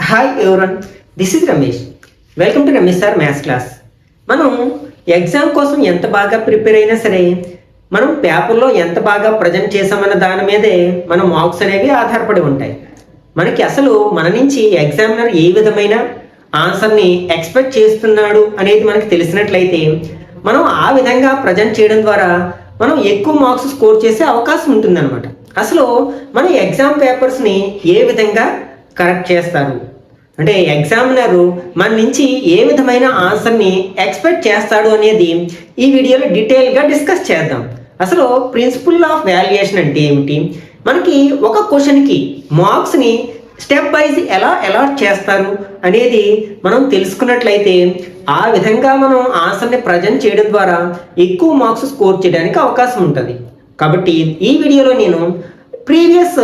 Hi everyone, this is Ramesh. Welcome to Ramesh sir maths class. మనం exam కోసం ఎంత బాగా ప్రిపేర్ అయినా సరే, మనం పేపర్లో ఎంత బాగా ప్రజెంట్ చేసామన్న దాని మీదే మన మార్క్స్ అనేవి ఆధారపడి ఉంటాయి. మనకి అసలు మన నుంచి ఎగ్జామినర్ ఏ విధమైన ఆన్సర్ని ఎక్స్పెక్ట్ చేస్తున్నాడు అనేది మనకి తెలిసినట్లయితే, మనం ఆ విధంగా ప్రజెంట్ చేయడం ద్వారా మనం ఎక్కువ మార్క్స్ స్కోర్ చేసే అవకాశం ఉంటుందన్నమాట. అసలు మన ఎగ్జామ్ పేపర్స్ని ఏ విధంగా కరెక్ట్ చేస్తారు, అంటే ఎగ్జామినరు మన నుంచి ఏ విధమైన ఆన్సర్ని ఎక్స్పెక్ట్ చేస్తాడు అనేది ఈ వీడియోలో డీటెయిల్గా డిస్కస్ చేద్దాం. అసలు ప్రిన్సిపల్ ఆఫ్ వాల్యుయేషన్ అంటే ఏమిటి, మనకి ఒక క్వశ్చన్కి మార్క్స్ని స్టెప్ వైజ్ ఎలా అలాట్ చేస్తారు అనేది మనం తెలుసుకున్నట్లయితే, ఆ విధంగా మనం ఆన్సర్ని ప్రజెంట్ చేయడం ద్వారా ఎక్కువ మార్క్స్ స్కోర్ చేయడానికి అవకాశం ఉంటుంది. కాబట్టి ఈ వీడియోలో నేను ప్రీవియస్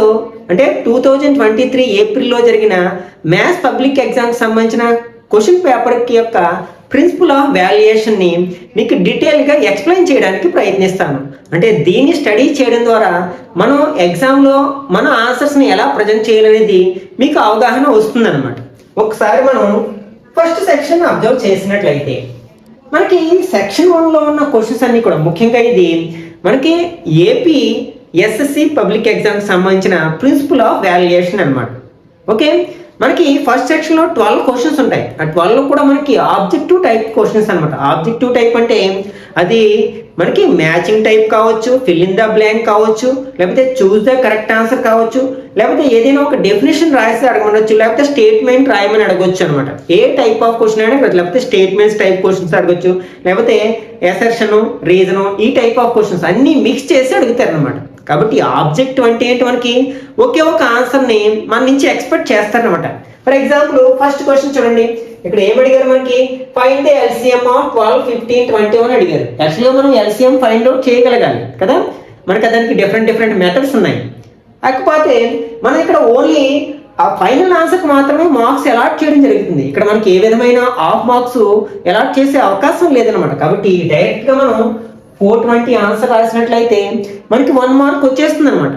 అంటే 2023 ఏప్రిల్లో జరిగిన మ్యాథ్స్ పబ్లిక్ ఎగ్జామ్కి సంబంధించిన క్వశ్చన్ పేపర్కి యొక్క ప్రిన్సిపల్ ఆఫ్ వాల్యుయేషన్ని మీకు డీటెయిల్గా ఎక్స్ప్లెయిన్ చేయడానికి ప్రయత్నిస్తాను. అంటే దీన్ని స్టడీ చేయడం ద్వారా మనం ఎగ్జామ్లో మన ఆన్సర్స్ని ఎలా ప్రజెంట్ చేయాలనేది మీకు అవగాహన వస్తుందన్నమాట. ఒకసారి మనం ఫస్ట్ సెక్షన్ అబ్జర్వ్ చేసినట్లయితే, మనకి సెక్షన్ 1లో ఉన్న క్వశ్చన్స్ అన్నీ కూడా ముఖ్యంగా ఇది మనకి ఏపీ ఎస్ఎస్సి పబ్లిక్ ఎగ్జామ్కి సంబంధించిన ప్రిన్సిపల్ ఆఫ్ వాల్యుయేషన్ అనమాట. ఓకే, మనకి ఫస్ట్ సెక్షన్లో 12 క్వశ్చన్స్ ఉంటాయి. ఆ 12 కూడా మనకి ఆబ్జెక్టివ్ టైప్ క్వశ్చన్స్ అనమాట. ఆబ్జెక్టివ్ టైప్ అంటే అది మనకి మ్యాచింగ్ టైప్ కావచ్చు, ఫిల్ ఇన్ ద బ్లాంక్ కావచ్చు, లేకపోతే చూస్ ద కరెక్ట్ ఆన్సర్ కావచ్చు, లేకపోతే ఏదైనా ఒక డెఫినేషన్ రాసి అడగవచ్చు, లేకపోతే స్టేట్మెంట్ రాయమని అడగొచ్చు అనమాట. ఏ టైప్ ఆఫ్ క్వశ్చన్ అయినా, లేకపోతే స్టేట్మెంట్స్ టైప్ క్వశ్చన్స్ అడగొచ్చు, లేకపోతే ఎసర్షను, రీజను, ఈ టైప్ ఆఫ్ క్వశ్చన్స్ అన్నీ మిక్స్ చేసి అడుగుతారు అనమాట. కాబట్టి ఆబ్జెక్టివ్ అంటే ఏంటి, మనకి ఒకే ఒక ఆన్సర్ని మన నుంచి ఎక్స్పెక్ట్ చేస్తారనమాట. ఫర్ ఎగ్జాంపుల్ ఫస్ట్ క్వశ్చన్ చూడండి, ఇక్కడ ఏం అడిగారు, మనకి ఫైండ్ ద ఎల్సిఎం ఆఫ్ 12, 15, 21 అడిగారు. యాక్చువల్గా మనం ఎల్సిఎం ఫైండ్ అవుట్ చేయగలగాలి కదా, మనకి దానికి డిఫరెంట్ మెథడ్స్ ఉన్నాయి. కాకపోతే మనం ఇక్కడ ఓన్లీ ఆ ఫైనల్ ఆన్సర్కి మాత్రమే మార్క్స్ అలాట్ చేయడం జరుగుతుంది. ఇక్కడ మనకి ఏ విధమైన ఆఫ్ మార్క్స్ అలాట్ చేసే అవకాశం లేదనమాట. కాబట్టి డైరెక్ట్గా మనం 420 ఆన్సర్ రాసినట్లయితే మనకి 1 మార్క్ వచ్చేస్తుంది అనమాట.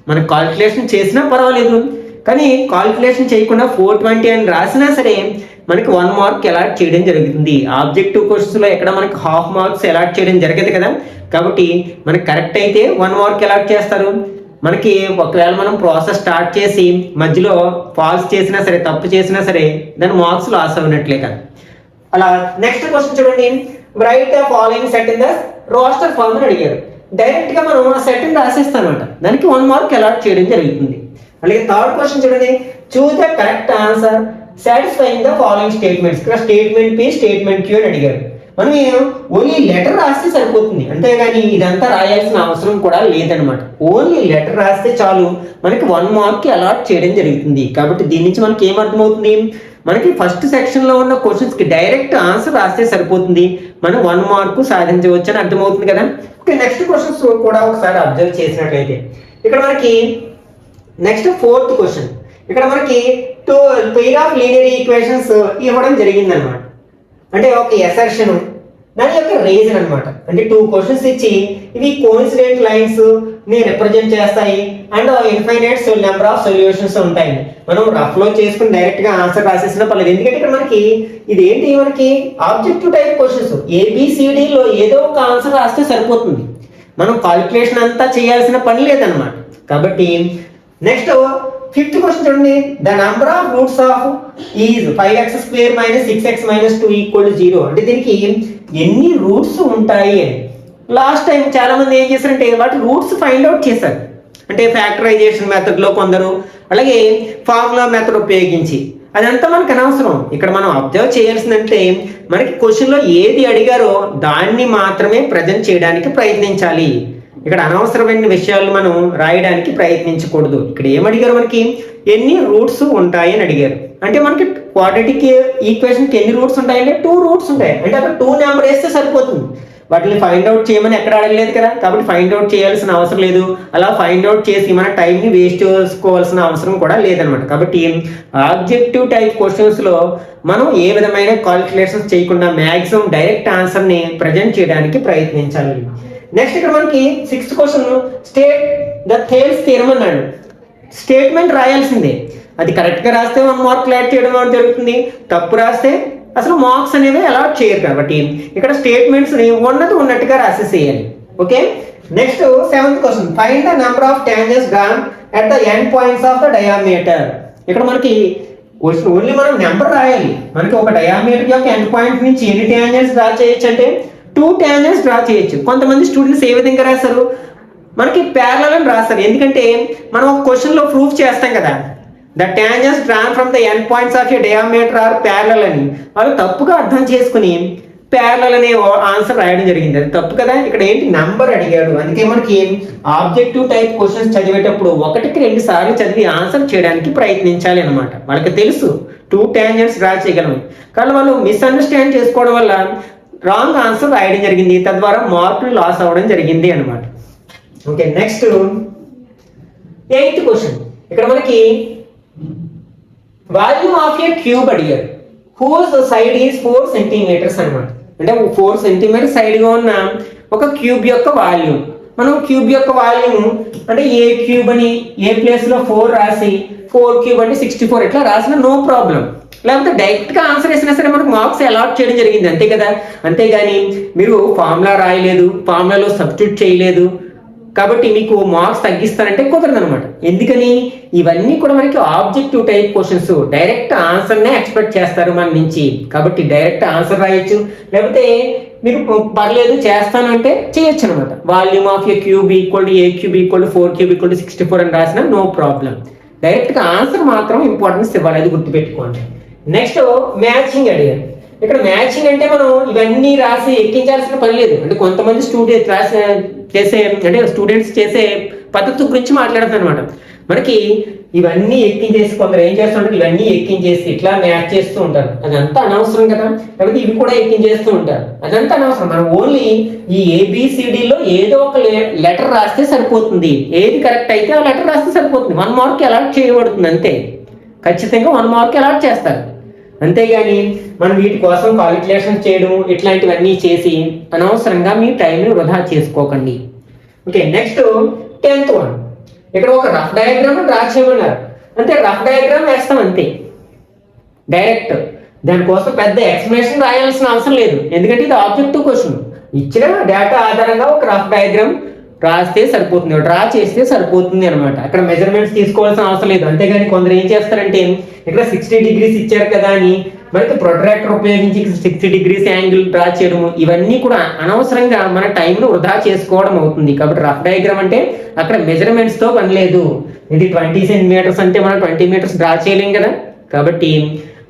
మనకి కాల్కులేషన్ చేసినా పర్వాలేదు, కానీ కాల్కులేషన్ చేయకుండా 420 అని రాసినా సరే మనకి 1 మార్క్ అలాట్ చేయడం జరుగుతుంది. ఆబ్జెక్టివ్ క్వశ్చన్స్లో ఎక్కడ మనకి హాఫ్ మార్క్స్ అలాట్ చేయడం జరగదు కదా. కాబట్టి మనకి కరెక్ట్ అయితే 1 మార్క్ అలాట్ చేస్తారు. మనకి ఒకవేళ మనం ప్రాసెస్ స్టార్ట్ చేసి మధ్యలో ఫాల్స్ చేసినా సరే, తప్పు చేసినా సరే, దాని మార్క్స్ లాస్ అయినట్లే కదా. అలా నెక్స్ట్ క్వశ్చన్ చూడండి, write the following set in the roster form అని అడిగారు. డైరెక్ట్గా మనం ఆ సెట్ని రాసేస్తానమాట, దానికి 1 మార్క్ అలాట్ చేయడం జరుగుతుంది. అలాగే థర్డ్ క్వశ్చన్ చూడండి, choose the correct answer satisfying the following statements. ఇక్కడ స్టేట్మెంట్ పి, స్టేట్మెంట్ క్యూ అని అడిగారు. మనం ఓన్లీ లెటర్ రాస్తే సరిపోతుంది, అంతేగాని ఇదంతా రాయాల్సిన అవసరం కూడా లేదనమాట. ఓన్లీ లెటర్ రాస్తే చాలు, మనకి 1 మార్క్ అలాట్ చేయడం జరుగుతుంది. కాబట్టి దీని నుంచి మనకి ఏం అర్థమవుతుంది, మనకి ఫస్ట్ సెక్షన్లో ఉన్న క్వశ్చన్స్కి డైరెక్ట్ ఆన్సర్ రాస్తే సరిపోతుంది, మనం 1 మార్క్ సాధించవచ్చు అని అర్థమవుతుంది కదా. ఓకే, నెక్స్ట్ క్వశ్చన్స్ కూడా ఒకసారి అబ్జర్వ్ చేసినట్లయితే, ఇక్కడ మనకి నెక్స్ట్ ఫోర్త్ క్వశ్చన్, ఇక్కడ మనకి పెయిర్ ఆఫ్ లీనియర్ ఈక్వేషన్స్ ఇవ్వడం జరిగింది అనమాట. అంటే ఒక ఎసర్షన్, దాని యొక్క రీజన్ అనమాట. అంటే 2 క్వశ్చన్స్ ఇచ్చి ఇవి కోఇన్సిడెంట్ లైన్స్ ని రిప్రజెంట్ చేస్తాయి and infinite number of solutions ఉంటాయి. మనం రఫ్ లో చేసుకుని డైరెక్ట్ గా ఆన్సర్ రాసేసిన పర్లేదు, ఎందుకంటే ఇక్కడ మనకి ఇది ఏంటి, మనకి ఆబ్జెక్టివ్ టైప్ క్వశ్చన్స్. ఏబిసిడిలో ఏదో ఒక ఆన్సర్ రాస్తే సరిపోతుంది, మనం కాల్కులేషన్ అంతా చేయాల్సిన పని లేదనమాట. కాబట్టి నెక్స్ట్ ఫిఫ్త్ క్వశ్చన్ చూడండి, the number of roots of is 5x² - 6x - 2 = 0. అంటే దీనికి ఎన్ని రూట్స్ ఉంటాయి అని లాస్ట్ టైం చాలా మంది ఏం చేశారంటే వాటి రూట్స్ ఫైండ్ అవుట్ చేశారు. అంటే ఫ్యాక్టరైజేషన్ మెథడ్లో కొందరు, అలాగే ఫార్ములా మెథడ్ ఉపయోగించి. అదంతా మనకు అనవసరం. ఇక్కడ మనం అబ్జర్వ్ చేయాల్సిందంటే మనకి క్వశ్చన్లో ఏది అడిగారో దాన్ని మాత్రమే ప్రజెంట్ చేయడానికి ప్రయత్నించాలి. ఇక్కడ అనవసరమైన విషయాలు మనం రాయడానికి ప్రయత్నించకూడదు. ఇక్కడ ఏమడిగారు, మనకి ఎన్ని రూట్స్ ఉంటాయి అని అడిగారు. అంటే మనకి క్వాడ్రాటిక్ ఈక్వేషన్కి ఎన్ని రూట్స్ ఉంటాయంటే 2 రూట్స్ ఉంటాయి. అంటే అక్కడ 2 నెంబర్ వేస్తే సరిపోతుంది, వాటిని ఫైండ్ అవుట్ చేయమని ఎక్కడ అడగలేదు కదా. కాబట్టి ఫైండ్ అవుట్ చేయాల్సిన అవసరం లేదు. అలా ఫైండ్ అవుట్ చేసి మన టైంని వేస్ట్ చేసుకోవాల్సిన అవసరం కూడా లేదనమాట. కాబట్టి ఆబ్జెక్టివ్ టైప్ క్వశ్చన్స్లో మనం ఏ విధమైన కాల్కులేషన్స్ చేయకుండా మ్యాక్సిమం డైరెక్ట్ ఆన్సర్ని ప్రజెంట్ చేయడానికి ప్రయత్నించాలి. నెక్స్ట్ ఇక్కడ మనకి 6th question, state the Thales theorem అన్నాడు. స్టేట్మెంట్ రాయాల్సిందే. అది కరెక్ట్గా రాస్తే 1 మార్క్ యాడ్ చేయడం అనేది జరుగుతుంది, తప్పు రాస్తే అసలు మార్క్స్ అనేవి అలాట్ చేయరు. కాబట్టి ఇక్కడ స్టేట్మెంట్స్ని ఉన్నది ఉన్నట్టుగా రాసేసేయాలి. Okay, next 7th question, find the number of tangents drawn at the end points of the diameter. ఇక్కడ మనకి ఓన్లీ మనం నెంబర్ రాయాలి. మనకి ఒక డయామీటర్ యొక్క ఎండ్ పాయింట్ నుంచి ఎన్ని ట్యాంజెంట్స్ డ్రా చేయొచ్చు అంటే 2 ట్యాంజెంట్స్ డ్రా చేయొచ్చు. కొంతమంది స్టూడెంట్స్ ఏ విధంగా రాస్తారు, మనకి ప్యారలల్ అని రాస్తారు. ఎందుకంటే మనం ఒక క్వశ్చన్లో ప్రూఫ్ చేస్తాం కదా, the tangents drawn from the end points of a diameter are parallel అని. వాళ్ళు తప్పుగా అర్థం చేసుకుని ప్యారలల్ అనే ఆన్సర్ రాయడం జరిగింది. అది తప్పు కదా. ఇక్కడ ఏంటి, నంబర్ అడిగాడు. అందుకే మనకి ఆబ్జెక్టివ్ టైప్ క్వశ్చన్స్ చదివేటప్పుడు 1కి 2 సార్లు చదివి ఆన్సర్ చేయడానికి ప్రయత్నించాలి అనమాట. వాళ్ళకి తెలుసు 2 ట్యాంజెంట్స్ డ్రా చేయగలం, కానీ వాళ్ళు మిస్అండర్స్టాండ్ చేసుకోవడం వల్ల రాంగ్ ఆన్సర్ రాయడం జరిగింది, తద్వారా మార్కులు లాస్ అవ్వడం జరిగింది అనమాట. Okay, next 8th question. ఇక్కడ మనకి వాల్యూమ్ ఆఫ్ ఏ క్యూబ్ అడిగారు, హూజ్ సైడ్ ఈజ్ 4 సెంటీమీటర్స్ అనమాట. అంటే 4 సెంటీమీటర్ సైడ్గా ఉన్న ఒక క్యూబ్ యొక్క వాల్యూమ్. మనం క్యూబ్ యొక్క వాల్యూమ్ అంటే ఏ క్యూబ్ అని ఏ ప్లేస్లో 4 రాసి 4 క్యూబ్ అంటే 64 ఇట్లా రాసిన నో ప్రాబ్లం. లేకపోతే డైరెక్ట్గా ఆన్సర్ వేసినా సరే మనకు మార్క్స్ అలాట్ చేయడం జరిగింది, అంతే కదా. అంతేగాని మీరు ఫార్ములా రాయలేదు, ఫార్ములాలో సబ్స్టిట్యూట్ చేయలేదు కాబట్టి మీకు మార్క్స్ తగ్గిస్తారంటే కుదరదు అనమాట. ఎందుకని, ఇవన్నీ కూడా మనకి ఆబ్జెక్టివ్ టైప్ క్వశ్చన్స్, డైరెక్ట్ ఆన్సర్నే ఎక్స్పెక్ట్ చేస్తారు మన నుంచి. కాబట్టి డైరెక్ట్ ఆన్సర్ రాయొచ్చు, లేకపోతే మీరు పర్లేదు చేస్తానంటే చేయొచ్చు అనమాట. Volume of a cube equal to A cube equal to 4 cube equal to 64 అని రాసిన నో ప్రాబ్లం. డైరెక్ట్గా ఆన్సర్ మాత్రం ఇంపార్టెన్స్ ఇవ్వాలి, అది గుర్తుపెట్టుకోండి. నెక్స్ట్ మ్యాచింగ్ అడిగారు. ఇక్కడ మ్యాచింగ్ అంటే మనం ఇవన్నీ రాసి ఎక్కించాల్సిన పని లేదు. అంటే కొంతమంది స్టూడెంట్స్ స్టూడెంట్స్ చేసే పద్ధతి గురించి మాట్లాడుతారు అనమాట. మనకి ఇవన్నీ ఎక్కించేసి కొందరు ఏం చేస్తుంటారు, ఇవన్నీ ఎక్కించేసి ఇట్లా మ్యాచ్ చేస్తూ ఉంటారు. అదంతా అనవసరం కదా. లేకపోతే ఇవి కూడా ఎక్కించేస్తూ ఉంటారు, అదంతా అనవసరం. మనం ఓన్లీ ఈ ABCDలో ఏదో ఒక లెటర్ రాస్తే సరిపోతుంది. ఏది కరెక్ట్ అయితే ఆ లెటర్ రాస్తే సరిపోతుంది. 1 మార్క్ అలాట్ చేయబడుతుంది అంతే. ఖచ్చితంగా 1 మార్క్ అలాట్ చేస్తారు. అంతేగాని మనం వీటి కోసం కాలిక్యులేషన్ చేయడం ఇట్లాంటివన్నీ చేసి అనవసరంగా మీ టైంని వృధా చేసుకోకండి. Okay, next 10th one. ఇక్కడ ఒక రఫ్ డయాగ్రామ్ డ్రా చేయమన్నారు, అంతే. రఫ్ డయాగ్రామ్ వేస్తాం అంతే, డైరెక్ట్. దానికోసం పెద్ద ఎక్స్ప్లెనేషన్ రాయాల్సిన అవసరం లేదు, ఎందుకంటే ఇది ఆబ్జెక్టివ్ క్వశ్చన్. ఇచ్చిన డేటా ఆధారంగా ఒక రఫ్ డయాగ్రామ్ రాస్తే సరిపోతుంది, డ్రా చేస్తే సరిపోతుంది అనమాట. అక్కడ మెజర్మెంట్స్ తీసుకోవాల్సిన అవసరం లేదు. అంతేగాని కొందరు ఏం చేస్తారంటే ఇక్కడ 60 degrees ఇచ్చారు కదా అని మనకి ప్రొట్రాక్టర్ ఉపయోగించి 60 degrees యాంగిల్ డ్రా చేయడం, ఇవన్నీ కూడా అనవసరంగా మన టైంను వృధా చేసుకోవడం అవుతుంది. కాబట్టి రఫ్ డయాగ్రామ్ అంటే అక్కడ మెజర్మెంట్స్తో పని లేదు. ఇది 20 సెంటీమీటర్స్ అంటే మనం 20 మీటర్స్ డ్రా చేయలేం కదా. కాబట్టి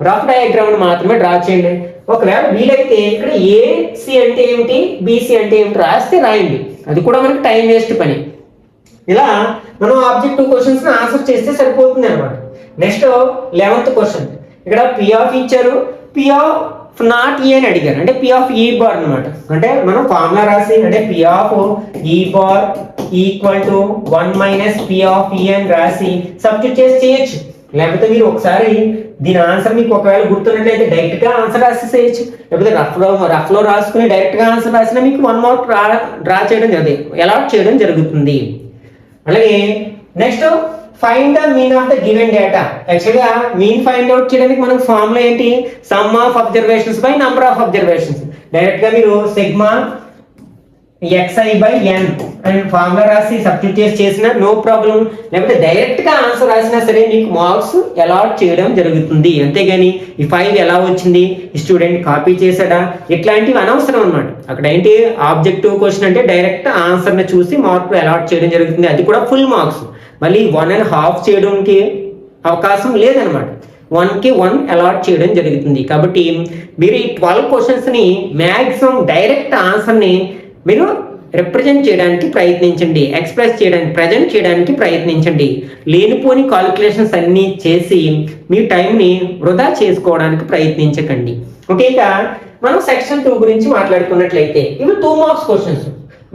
రఫ్ డయాగ్రామ్ మాత్రమే డ్రా చేయండి. ఒకవేళ వీలైతే ఇక్కడ AC అంటే ఏమిటి, BC అంటే ఏమిటి రాస్తే రాయండి, అది కూడా మనకి టైం వేస్ట్ పని. ఇలా మనం ఆబ్జెక్టివ్ క్వశ్చన్స్ ఆన్సర్ చేస్తే సరిపోతుంది అనమాట. Next 11th question. ఇక్కడ P ఆఫ్ ఇచ్చారు, P ఆఫ్ నాట్ E అని అడిగారు, అంటే P ఆఫ్ E బార్ అనమాట. అంటే మనం ఫార్ములా రాసి అంటే P of E bar equal to 1 minus P of E అని రాసి సబ్స్టిట్యూట్ చేసి చేయొచ్చు. లేకపోతే మీరు ఒకసారి దీని ఆన్సర్ మీకు ఒకవేళ గుర్తున్నట్లయితే డైరెక్ట్ గా ఆన్సర్ రాసేసేయచ్చు. లేకపోతే రఫ్ లో రాసుకుని డైరెక్ట్ గా ఆన్సర్ రాసినా మీకు 1 మార్క్ డ్రా చేయడం అలాట్ చేయడం జరుగుతుంది. అలాగే next find the mean of the given data. యాక్చువల్గా మీన్ ఫైండ్ అవుట్ చేయడానికి మనకు ఫార్ములా ఏంటి, some of observations by number of observations. Direct గా మీరు సిగ్మా xi/n అండ్ ఫార్ములా రాసి సబ్స్టిట్యూట్ చేసిన నో ప్రాబ్లం. లేకపోతే డైరెక్ట్ గా ఆన్సర్ రాసినా సరే మీకు మార్క్స్ అలాట్ చేయడం జరుగుతుంది. అంతేగాని ఈ 5 ఎలా వచ్చింది, ఈ స్టూడెంట్ కాపీ చేశాడా, ఇట్లాంటివి అనవసరం అనమాట. అక్కడ ఏంటి ఆబ్జెక్టివ్ క్వశ్చన్ అంటే డైరెక్ట్ ఆన్సర్ ని చూసి మార్కులు అలాట్ చేయడం జరుగుతుంది, అది కూడా ఫుల్ మార్క్స్. మళ్ళీ 1.5 చేయడానికి అవకాశం లేదనమాట. 1కి 1 అలాట్ చేయడం జరుగుతుంది. కాబట్టి మీరు ఈ 12 క్వశ్చన్స్ని మ్యాక్సిమం డైరెక్ట్ ఆన్సర్ని మీరు రిప్రజెంట్ చేయడానికి ప్రయత్నించండి, ఎక్స్ప్రెస్ చేయడానికి ప్రజెంట్ చేయడానికి ప్రయత్నించండి. లేనిపోని కాలిక్యులేషన్స్ అన్నీ చేసి మీ టైంని వృధా చేసుకోవడానికి ప్రయత్నించకండి. ఓకే, ఇక మనం సెక్షన్ 2 గురించి మాట్లాడుకున్నట్లయితే ఇవి 2 మార్క్స్ క్వశ్చన్స్.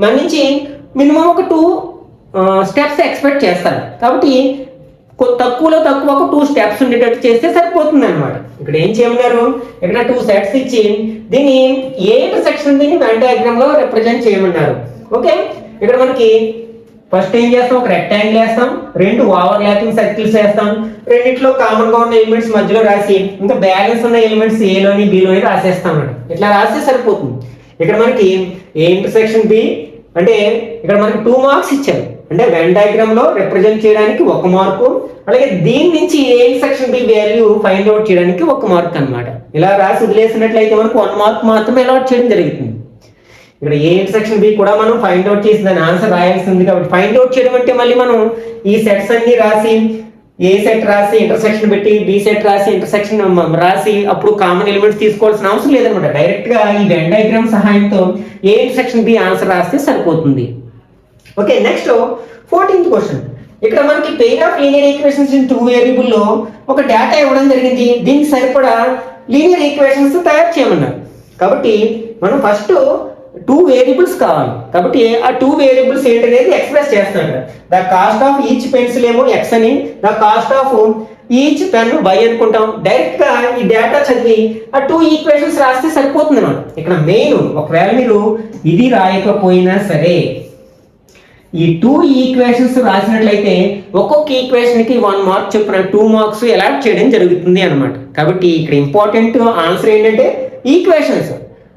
మన నుంచి మినిమం ఒక 2 స్టెప్స్ ఎక్స్పెక్ట్ చేస్తారు. కాబట్టి తక్కువలో తక్కువ ఒక 2 స్టెప్స్ ఉండేటట్టు చేస్తే సరిపోతుంది అనమాట. ఇక్కడ ఏం చేయమన్నారు, ఇక్కడ 2 సెట్స్ ఇచ్చి దీన్ని ఏ ఇంటర్సెక్షన్ దీన్ని వెన్ డయాగ్రామ్ లో రిప్రజెంట్ చేయమన్నారు. ఓకే, ఇక్కడ మనకి ఫస్ట్ ఏం చేస్తాం, ఒక రెక్టాంగిల్ వేస్తాం, రెండు ఓవర్ ల్యాపింగ్ సర్కిల్స్ వేస్తాం, రెండిట్లో కామన్ గా ఉన్న ఎలిమెంట్స్ మధ్యలో రాసి ఇంకా బ్యాలెన్స్ ఉన్న ఎలిమెంట్స్ ఏలోని బిలోని రాసేస్తాం అన్నమాట. ఇట్లా రాస్తే సరిపోతుంది. ఇక్కడ మనకి ఏ ఇంటర్సెక్షన్ బి అంటే ఇక్కడ మనకి 2 మార్క్స్ ఇచ్చారు. అంటే వెన్ డయాగ్రామ్ లో రిప్రజెంట్ చేయడానికి 1 మార్కు, అలాగే దీని నుంచి A intersection B value find out చేయడానికి 1 మార్క్ అన్నమాట. ఇలా రాసి వదిలేసినట్లయితే మనకు 1 మార్క్ మాత్రమే అలాట్ చేయడం జరుగుతుంది. ఇక్కడ ఏ ఇంటర్సెక్షన్ బి కూడా మనం ఫైండ్ అవుట్ చేసి దాని ఆన్సర్ రాయాల్సింది. కాబట్టి ఫైండ్ అవుట్ చేయడం అంటే మళ్ళీ మనం ఈ సెట్స్ అన్ని రాసి ఏ సెట్ రాసి ఇంటర్సెక్షన్ పెట్టి బి సెట్ రాసి ఇంటర్సెక్షన్ రాసి అప్పుడు కామన్ ఎలిమెంట్స్ తీసుకోవాల్సిన అవసరం లేదనమాట. డైరెక్ట్ గా ఈ వెన్ డయాగ్రామ్ సహాయంతో ఏ ఇంటర్సెక్షన్ బి ఆన్సర్ రాస్తే సరిపోతుంది. Okay, next 14th question. ఇక్కడ మనకి pair of linear equations in 2 variable లో ఒక డేటా ఇవ్వడం జరిగింది. దీనికి సరిపడా లీనియర్ ఈక్వేషన్స్ తయారు చేయమన్నారు. కాబట్టి మనం ఫస్ట్ 2 వేరియబుల్స్ కావాలి. కాబట్టి ఆ 2 వేరియబుల్స్ ఏంటనేది ఎక్స్ప్రెస్ చేస్తాం. The cost of each pencil ఏమో ఎక్స్ అని, the cost of each pen y అనుకుంటాం. డైరెక్ట్ గా ఈ డేటా చదివి ఆ 2 ఈక్వేషన్స్ రాస్తే సరిపోతుంది అన్నమాట. ఇక్కడ మెయిన్ ఒకవేళ మీరు ఇది రాయకపోయినా సరే ఈ 2 ఈక్వేషన్స్ రాసినట్లయితే ఒక్కొక్క ఈక్వేషన్ కి 1 మార్క్ చొప్పున 2 మార్క్స్ అలాట్ చేయడం జరుగుతుంది అన్నమాట. కాబట్టి ఇక్కడ ఇంపార్టెంట్ ఆన్సర్ ఏంటంటే ఈక్వేషన్స్.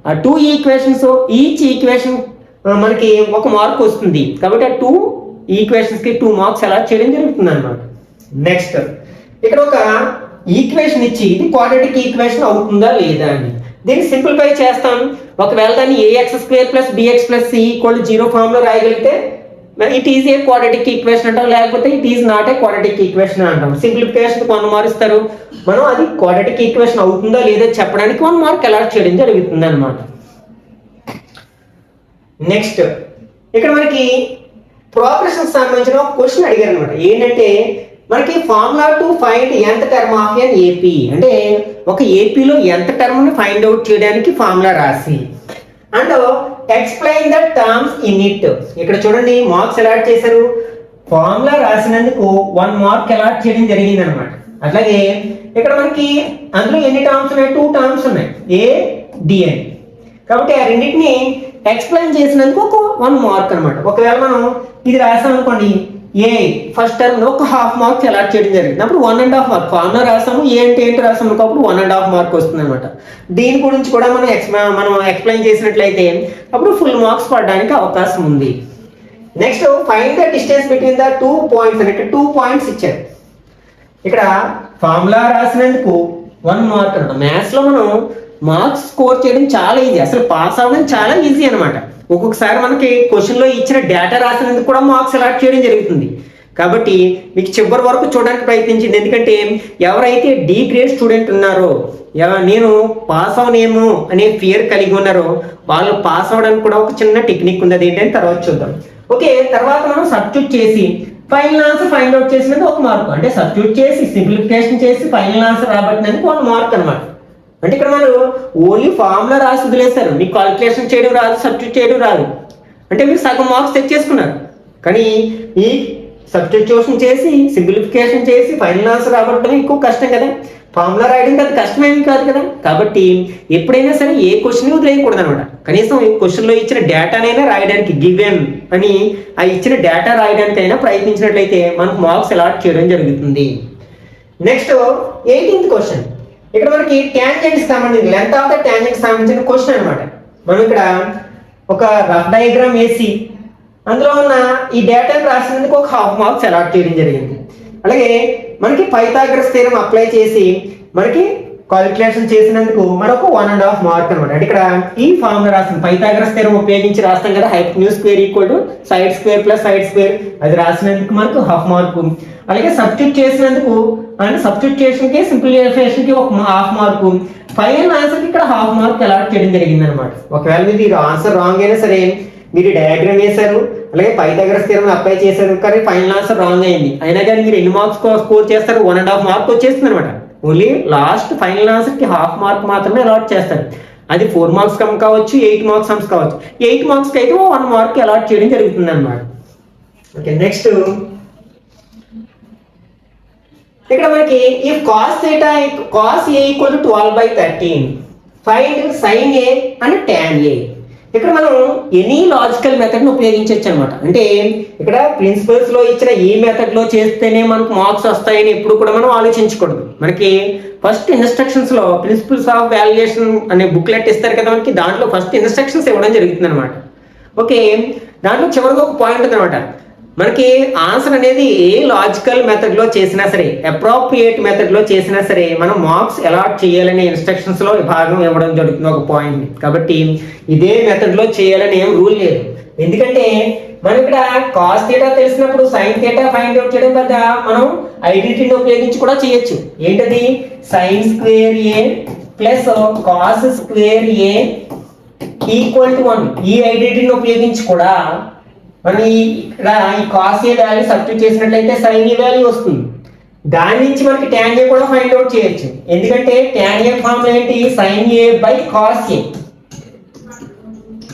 ఆ 2 ఈక్వేషన్స్ ఈచ్ ఈక్వేషన్ మనకి 1 మార్క్ వస్తుంది. కాబట్టి ఆ 2 ఈక్వేషన్స్ కి 2 మార్క్స్ అలాట్ చేయడం జరుగుతుంది అన్నమాట. నెక్స్ట్ ఇక్కడ ఒక ఈక్వేషన్ ఇచ్చి ఇది క్వాడ్రాటిక్ ఈక్వేషన్ అవుతుందా లేదా అని దీన్ని సింప్లిఫై చేస్తాం. ఒకవేళ దాన్ని ax² + bx + c = 0 ఫామ్ లో రాయగలిగితే it is a quadratic equation అంటాం, లేకపోతే it is not a quadratic equation అంటాం. సింప్లిఫికేషన్ 1 మార్క్ ఇస్తారు. మనం అది క్వాడ్రాటిక్ ఈక్వేషన్ అవుతుందా లేదా చెప్పడానికి 1 మార్క్ అలాట్ చేయడం జరుగుతుంది అన్నమాట. నెక్స్ట్ ఇక్కడ మనకి ప్రోగ్రెషన్ సంబంధించిన ఒక క్వశ్చన్ అడిగారు అనమాట. ఏంటంటే మనకి formula to find nth term of an AP అంటే ఒక ఏపీలో nth టర్మ్ ని ఫైండ్ అవుట్ చేయడానికి ఫార్ములా రాసి and explain the terms in it. ఇక్కడ చూడండి మార్క్స్ అలాట్ చేశారు. ఫార్ములా రాసినందుకు 1 మార్క్ అలాట్ చేయడం జరిగింది అనమాట. అట్లాగే ఇక్కడ మనకి అందులో ఎన్ని టర్మ్స్ ఉన్నాయి, 2 టర్మ్స్ ఉన్నాయి ఏ డి అని. కాబట్టి ఆ రెండింటిని ఎక్స్ప్లెయిన్ చేసినందుకు ఒక 1 మార్క్ అనమాట. ఒకవేళ మనం ఇది రాసాం అనుకోండి ఏ ఫస్ట్ టర్మ్ ఒక 1/2 మార్క్ అలాట్ చేయడం జరిగింది. అప్పుడు 1.5 మార్క్. ఫార్ములా రాసాము ఏ అంటే ఏంటి రాసాము అప్పుడు 1.5 మార్క్ వస్తుంది అనమాట. దీని గురించి కూడా మనం ఎక్స్ప్లెయిన్ చేసినట్లయితే అప్పుడు ఫుల్ మార్క్స్ పడడానికి అవకాశం ఉంది. Next find the distance between the 2 points అంటే 2 పాయింట్స్ ఇచ్చారు. ఇక్కడ ఫార్ములా రాసినందుకు 1 మార్క్ అనమాట. మ్యాథ్స్ లో మనం మార్క్స్ స్కోర్ చేయడం చాలా ఈజీ, అసలు పాస్ అవ్వడం చాలా ఈజీ అనమాట. ఒక్కొక్కసారి మనకి క్వశ్చన్ లో ఇచ్చిన డేటా రాసినందుకు కూడా మార్క్స్ అలాట్ చేయడం జరుగుతుంది. కాబట్టి మీకు చివరి వరకు చూడడానికి ప్రయత్నించింది. ఎందుకంటే ఎవరైతే డి గ్రేడ్ స్టూడెంట్ ఉన్నారో నేను పాస్ అవనేమో అనే ఫియర్ కలిగి ఉన్నారో వాళ్ళు పాస్ అవడానికి కూడా ఒక చిన్న టెక్నిక్ ఉంది. అది ఏంటంటే తర్వాత చూద్దాం. ఓకే, తర్వాత మనం సబ్స్టిట్యూట్ చేసి ఫైనల్ ఆన్సర్ ఫైండ్ అవుట్ చేసినందుకు 1 మార్క్. అంటే సబ్స్టిట్యూట్ చేసి సింప్లిఫికేషన్ చేసి ఫైనల్ ఆన్సర్ రాబట్టినందుకు 1 మార్క్ అనమాట. అంటే ఇక్కడ మనం ఓన్లీ ఫార్ములా రాసి వదిలేస్తారు. మీకు కాల్కులేషన్ చేయడం రాదు, సబ్స్టిట్యూట్ చేయడం రాదు. అంటే మీరు సగం మార్క్స్ తెచ్చేసుకున్నారు. కానీ ఈ సబ్స్టిట్యూషన్ చేసి సింప్లిఫికేషన్ చేసి ఫైనల్ ఆన్సర్ రాబట్టడం ఎక్కువ కష్టం కదా. ఫార్ములా రాయడం అది కష్టమేమీ కాదు కదా. కాబట్టి ఎప్పుడైనా సరే ఏ క్వశ్చన్ వదిలేయకూడదు అనమాట. కనీసం ఈ క్వశ్చన్లో ఇచ్చిన డేటానైనా రాయడానికి గివెన్ అని ఆ ఇచ్చిన డేటా రాయడానికైనా ప్రయత్నించినట్లయితే మనకు మార్క్స్ అలాట్ చేయడం జరుగుతుంది. Next 18th question. ఇక్కడ మనకి ట్యాంజెంట్స్ సంబంధించి లెంత్ ఆఫ్ ద ట్యాంజెంట్ సంబంధించిన క్వశ్చన్ అనమాట. మనం ఇక్కడ ఒక రఫ్ డయాగ్రామ్ వేసి అందులో ఉన్న ఈ డేటాను రాసినందుకు ఒక 1/2 మార్క్స్ అలాట్ చేయడం జరిగింది. అలాగే మనకి పైథాగరస్ థీరం అప్లై చేసి మనకి కాలిక్యులేషన్ చేసినందుకు మరొక 1.5 మార్క్ అనమాట. అంటే ఇక్కడ ఈ ఫార్ములా రాసిన పైథాగరస్ థీరం ఉపయోగించి రాస్తాం కదా, hypotenuse square equal to side square plus side square, అది రాసినందుకు మనకు 1/2 మార్కు. అలాగే సబ్స్టిట్యూట్ చేసినందుకు అంటే సబ్స్టిట్యూషన్ కి సింప్లిఫికేషన్ కి ఒక 1/2 మార్కు. ఫైనల్ ఆన్సర్ కి ఇక్కడ 1/2 మార్క్ అలాట్ చేయడం జరిగింది అనమాట. ఒకవేళ మీరు ఆన్సర్ రాంగ్ అయినా సరే మీరు డయాగ్రామ్ వేశారు, అలాగే పైథాగరస్ థీరం అప్లై చేశారు, కానీ ఫైనల్ ఆన్సర్ రాంగ్ అయింది. అయినా కానీ మీరు ఎన్ని మార్క్స్ స్కోర్ చేస్తారు, 1.5 మార్క్ వచ్చేస్తుంది అనమాట. ఓన్లీ లాస్ట్ ఫైనల్ ఆన్సర్ కి 1/2 మార్క్ మాత్రమే అలాట్ చేస్తారు. అది 4 మార్క్స్ కమ్ కావచ్చు, 8 మార్క్స్ సమ్స్ కావచ్చు. 8 మార్క్స్ కి అయితే 1 మార్క్ అలాట్ చేయడం జరుగుతుంది అనమాట. ఓకే, నెక్స్ట్ ఇక్కడ మనకి if cos theta cos a equal to 12/13 find sin a and tan a. ఇక్కడ మనం ఎనీ లాజికల్ మెథడ్ని ఉపయోగించవచ్చు అనమాట. అంటే ఇక్కడ ప్రిన్సిపల్స్లో ఇచ్చిన ఈ మెథడ్లో చేస్తేనే మనకు మార్క్స్ వస్తాయని ఎప్పుడు కూడా మనం ఆలోచించకూడదు. మనకి ఫస్ట్ ఇన్స్ట్రక్షన్స్లో ప్రిన్సిపల్స్ ఆఫ్ వాల్యుయేషన్ అనే బుక్లెట్ ఇస్తారు కదా మనకి, దాంట్లో ఫస్ట్ ఇన్స్ట్రక్షన్స్ ఇవ్వడం జరుగుతుంది అనమాట. ఓకే, దాంట్లో చివరిగా ఒక పాయింట్ ఉంది అనమాట. మనకి ఆన్సర్ అనేది ఏ లాజికల్ మెథడ్లో చేసినా సరే, అప్రోప్రియేట్ మెథడ్లో చేసినా సరే మనం మార్క్స్ అలాట్ చేయాలనే ఇన్స్ట్రక్షన్స్లో భాగం ఇవ్వడం జరుగుతుంది ఒక పాయింట్. కాబట్టి ఇదే మెథడ్లో చేయాలని ఏం రూల్ లేదు. ఎందుకంటే మనం ఇక్కడ కాస్ థీటా తెలిసినప్పుడు సైన్ థీటా ఫైండ్ అవుట్ చేయడం కదా మనం ఐడెంటిటీని ఉపయోగించి కూడా చేయొచ్చు. ఏంటది? Sine square A plus cos square A equal to 1. ఈ ఐడెంటిటీని ఉపయోగించి కూడా మనం ఇక్కడ ఈ కాస్ ఏ వాల్యూ సబ్స్టిట్యూట్ చేసినట్లయితే సైన్ ఏ వాల్యూ వస్తుంది. దాని నుంచి మనకి tan ఏ కూడా ఫైండ్ అవుట్ చేయొచ్చు. ఎందుకంటే tan ఏ ఫార్ములా ఏంటి? Sine A by cos A.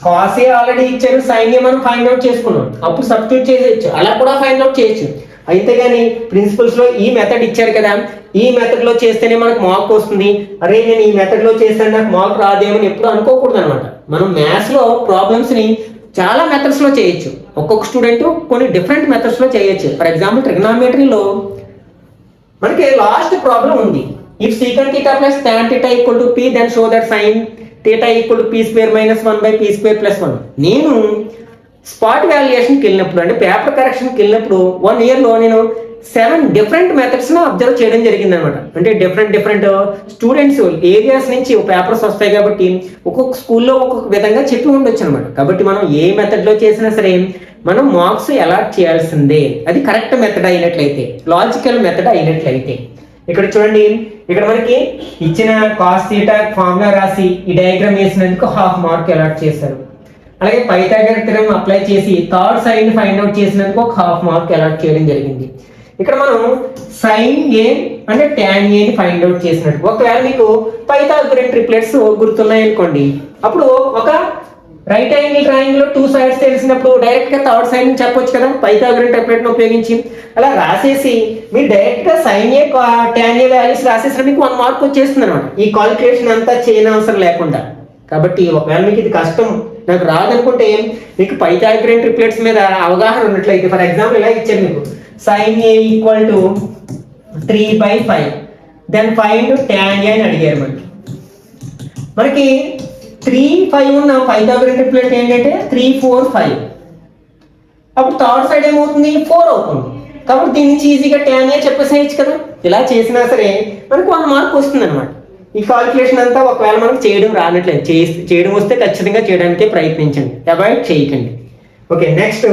Cos A already ఇచ్చారు, సైన్ ఏ మనం ఫైండ్ అవుట్ చేసుకున్నాం, అప్పుడు సబ్స్టిట్యూట్ చేసేయచ్చు, అలా కూడా ఫైండ్ అవుట్ చేయొచ్చు. అయితే కానీ ప్రిన్సిపల్స్ లో ఈ మెథడ్ ఇచ్చారు కదా, ఈ మెథడ్ లో చేస్తేనే మనకు మార్క్ వస్తుంది, అరే నేను ఈ మెథడ్ లో చేస్తాను నాకు మార్క్ రాదేమని ఎప్పుడు అనుకోకూడదు అనమాట. మనం మ్యాథ్స్ లో ప్రాబ్లమ్స్ ని చాలా మెథడ్స్ లో చేయొచ్చు. ఒక్కొక్క స్టూడెంట్ కొన్ని డిఫరెంట్ మెథడ్స్ లో చేయొచ్చు. ఫర్ ఎగ్జాంపుల్ ట్రిగ్నామెట్రీలో మనకి లాస్ట్ ప్రాబ్లం ఉంది. If secant theta plus tan theta equal to p then show that sin theta equal to p square minus 1 by p square plus 1. నేను స్పాట్ వాల్యుయేషన్కి వెళ్ళినప్పుడు అంటే paper కరెక్షన్కి వెళ్ళినప్పుడు 1 ఇయర్లో నేను 7 డిఫరెంట్ మెథడ్స్ను అబ్జర్వ్ చేయడం జరిగింది అనమాట. అంటే డిఫరెంట్ స్టూడెంట్స్ ఏరియాస్ నుంచి పేపర్స్ వస్తాయి కాబట్టి ఒక్కొక్క స్కూల్లో ఒక్కొక్క విధంగా చెప్పి ఉండొచ్చు అనమాట. కాబట్టి మనం ఏ మెథడ్లో చేసినా సరే మనం మార్క్స్ అలాట్ చేయాల్సిందే, అది కరెక్ట్ మెథడ్ అయినట్లయితే, లాజికల్ మెథడ్ అయినట్లయితే. ఇక్కడ చూడండి, ఇక్కడ మనకి ఇచ్చిన కాస్ థీటా ఫార్ములా రాసి ఈ డయాగ్రామ్ వేసినందుకు ½ మార్క్ అలాట్ చేశారు. అలాగే పైథాగరస్ థియరం అప్లై చేసి థర్డ్ సైన్ ఫైండ్ అవుట్ చేసినందుకు ఒక ½ మార్క్ అలాట్ చేయడం జరిగింది. ఇక్కడ మనం సైన్ ఏ అంటే tan ఏ ని ఫైండ్ అవుట్ చేసినట్టు. ఒకవేళ మీకు పైథాగరస్ ట్రిప్లెట్స్ గుర్తున్నాయి అనుకోండి, అప్పుడు ఒక రైట్ యాంగిల్ ట్రయాంగిల్ 2 సైడ్స్ తెలిసినప్పుడు డైరెక్ట్ గా థర్డ్ సైడ్ ని చెప్పొచ్చు కదా పైథాగరస్ ట్రిప్లెట్ ని ఉపయోగించి. అలా రాసేసి మీరు డైరెక్ట్ గా సైన్ ఏ tan ఏ వాల్యూస్ రాసేసిన మీకు 1 మార్క్ వచ్చేస్తుంది అనమాట, ఈ కాలిక్యులేషన్ అంతా చేయనవసరం లేకుండా. కాబట్టి ఒకవేళ మీకు ఇది కష్టం, నాకు రాదనుకుంటే మీకు పైథాగరస్ ట్రిప్లెట్స్ మీద అవగాహన ఉన్నట్లయితే, ఫర్ ఎగ్జాంపుల్ ఇలా ఇచ్చారు మీకు sin a equal to 3/5 then find tan a అని అడిగారు. మనకి 3, 5 ఉన్న పైథాగరస్ ట్రిప్లెట్ ఏంటంటే 3, 4, 5. అప్పుడు థర్డ్ సైడ్ ఏమవుతుంది? 4 అవుతుంది. కాబట్టి దీని నుంచి ఈజీగా tan a చెప్పేసేయచ్చు కదా. ఇలా చేసినా సరే మనకు 1 మార్క్ వస్తుంది అనమాట. ఈ కాలిక్యులేషన్ అంతా ఒకవేళ మనకు చేయడం రానట్లేదు, చేయడం వస్తే ఖచ్చితంగా చేయడానికే ప్రయత్నించండి, అవాయిడ్ చేయకండి. ఓకే, నెక్స్ట్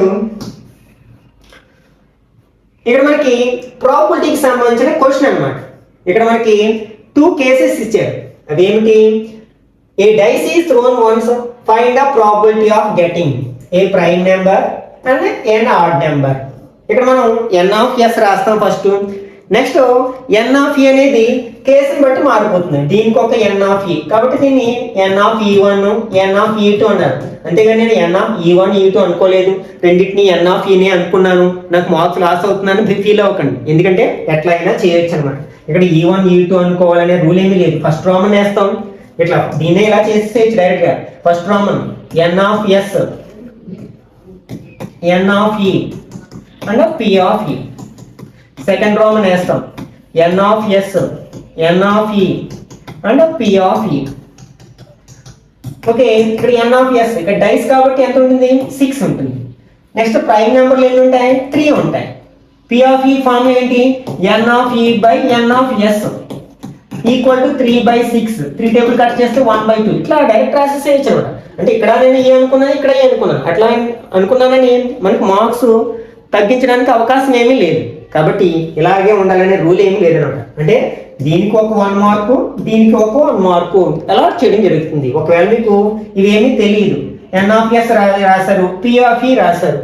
ఇక్కడ మనకి ప్రాబబిలిటీకి సంబంధించిన క్వశ్చన్ అనమాట. ఇక్కడ మనకి 2 కేసెస్ ఇచ్చారు. అదేమిటి? A dice is thrown once, find the probability of getting a prime number and an odd number. ఇక్కడ మనం n(s) రాస్తాం ఫస్ట్. నెక్స్ట్ n(e) అనేది కేసుని బట్టి మారిపోతుంది. దీనికి ఒక n(e), కాబట్టి దీన్ని n(e1), n(e2) అన్నారు. అంతేగాని నేను n(e1), e2 అనుకోలేదు, రెండింటిని n(e)ని అనుకున్నాను, నాకు మార్క్స్ లాస్ అవుతున్నాను ఫీల్ అవ్వకండి. ఎందుకంటే ఎట్లా అయినా చేయొచ్చు అనమాట. ఇక్కడ e1, e2 అనుకోవాలనే రూల్ ఏమీ లేదు. ఫస్ట్ రామన్ వేస్తాం, ఇట్లా దీన్నే ఇలా చేసేయచ్చు డైరెక్ట్ గా. ఫస్ట్ రామన్ n(s), n(e) అండ్ p(e). సెకండ్ రోమన్ వేస్తాం n(s), n(e) అండ్ p(e). ఓకే, ఇక్కడ n(s) ఇక్కడ డైస్ కాబట్టి ఎంత ఉంటుంది? 6 ఉంటుంది. నెక్స్ట్ ప్రైమ్ నెంబర్లు ఎన్ని ఉంటాయి? 3 ఉంటాయి. p(e) ఫార్ములా ఏంటి? n(e) by n(s) equal to 3/6. 3 table cut చేస్తే 1/2. ఇట్లా డైరెక్ట్ రాసేసేయచ్చు అనమాట. అంటే ఇక్కడ నేను ఏ అనుకున్నాను, ఇక్కడ ఏ అనుకున్నాను, అట్లా అనుకున్నానని మనకు మార్క్స్ తగ్గించడానికి అవకాశం ఏమీ లేదు. కాబట్టి ఇలాగే ఉండాలనే రూల్ ఏమీ లేదనమాట. అంటే దీనికి ఒక 1 మార్కు, దీనికి ఒక 1 మార్కు అలాట్ చేయడం జరుగుతుంది. ఒకవేళ మీకు ఇవేమీ తెలియదు, n(s) రాశారు, p(e) రాశారు,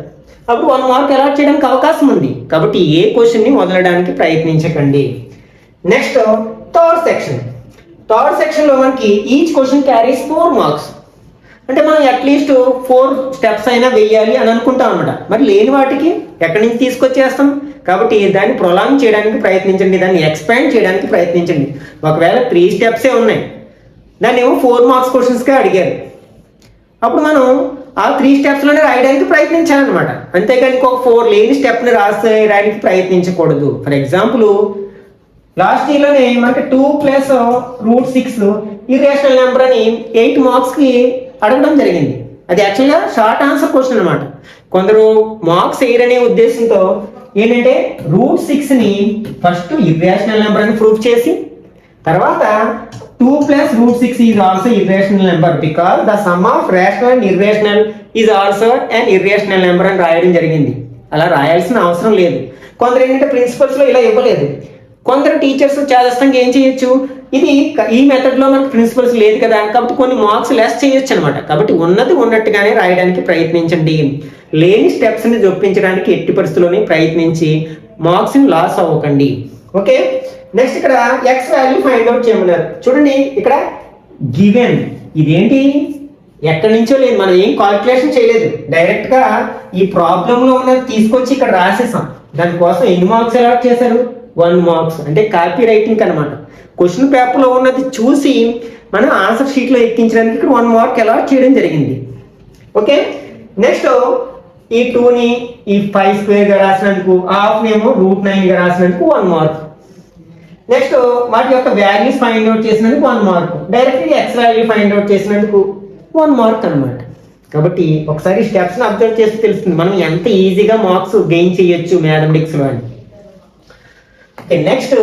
అప్పుడు 1 మార్క్ అలాట్ చేయడానికి అవకాశం ఉంది. కాబట్టి ఏ క్వశ్చన్ని వదలడానికి ప్రయత్నించకండి. నెక్స్ట్ థర్డ్ సెక్షన్ లో మనకి ఈచ్ క్వశ్చన్ క్యారీస్ 4 మార్క్స్. అంటే మనం అట్లీస్ట్ 4 స్టెప్స్ అయినా వెయ్యాలి అని అనుకుంటాం అనమాట. మరి లేని వాటికి ఎక్కడి నుంచి తీసుకొచ్చేస్తాం? కాబట్టి దాన్ని ప్రొలాంగ్ చేయడానికి ప్రయత్నించండి, దాన్ని ఎక్స్పాండ్ చేయడానికి ప్రయత్నించండి. ఒకవేళ 3 స్టెప్సే ఉన్నాయి, దాన్ని ఏమో 4 మార్క్స్ క్వశ్చన్స్గా అడిగారు, అప్పుడు మనం ఆ 3 స్టెప్స్లోనే రాయడానికి ప్రయత్నించాలన్నమాట. అంతేకాని ఇంకొక 4 లేని స్టెప్ని రాయడానికి ప్రయత్నించకూడదు. ఫర్ ఎగ్జాంపుల్ లాస్ట్ ఇయర్లోనే మనకి 2 + √6 ఇర్రేషనల్ నెంబర్ అని 8 మార్క్స్కి అడగడం జరిగింది. అది యాక్చువల్గా షార్ట్ ఆన్సర్ క్వశ్చన్ అనమాట. కొందరు మార్క్స్ వేయరనే ఉద్దేశంతో ఏంటంటే √6ని ఫస్ట్ ఇర్రేషనల్ నెంబర్ అని ప్రూఫ్ చేసి తర్వాత 2 + √6 is also irrational number because the sum of rational and irrational is also and irrational number అని రాయడం జరిగింది. అలా రాయాల్సిన అవసరం లేదు. కొందరు ఏంటంటే ప్రిన్సిపల్స్లో ఇలా ఇవ్వలేదు. కొందరు టీచర్స్ చాదస్తంగా ఏం చేయొచ్చు, ఇది ఈ మెథడ్లో మనకు ప్రిన్సిపల్స్ లేదు కదా కాబట్టి కొన్ని మార్క్స్ లెస్ చేయొచ్చు అనమాట. కాబట్టి ఉన్నది ఉన్నట్టుగానే రాయడానికి ప్రయత్నించండి. లేని స్టెప్స్ని జొప్పించడానికి ఎట్టి పరిస్థితుల్లోనే ప్రయత్నించి మార్క్స్ని లాస్ అవ్వకండి. ఓకే, నెక్స్ట్ ఇక్కడ ఎక్స్ వాల్యూ ఫైండ్ అవుట్ చేయమన్నారు. చూడండి ఇక్కడ గివెన్, ఇదేంటి ఎక్కడి నుంచో లేదు, మనం ఏం కాల్కులేషన్ చేయలేదు, డైరెక్ట్గా ఈ ప్రాబ్లంలో ఉన్నది తీసుకొచ్చి ఇక్కడ రాసేసాం. దానికోసం ఎన్ని మార్క్స్ అలాట్ చేశారు? 1 మార్క్స్. అంటే కాపీ రైటింగ్ అనమాట. క్వశ్చన్ పేపర్లో ఉన్నది చూసి మనం ఆన్సర్ షీట్లో ఎక్కించడానికి ఇక్కడ 1 మార్క్ అలాట్ చేయడం జరిగింది. ఓకే, నెక్స్ట్ ఈ 2ని ఈ 5² రాసినందుకు, హాఫ్నేమో √9గా రాసినందుకు 1 మార్క్. నెక్స్ట్ వాటి యొక్క వాల్యూస్ ఫైండ్ అవుట్ చేసినందుకు 1 మార్క్. డైరెక్ట్గా ఎక్స్ వాల్యూ ఫైండ్ అవుట్ చేసినందుకు 1 మార్క్ అనమాట. కాబట్టి ఒకసారి స్టెప్స్ని అబ్జర్వ్ చేస్తే తెలుస్తుంది మనం ఎంత ఈజీగా మార్క్స్ గెయిన్ చేయొచ్చు మ్యాథమెటిక్స్లో అని. Okay, next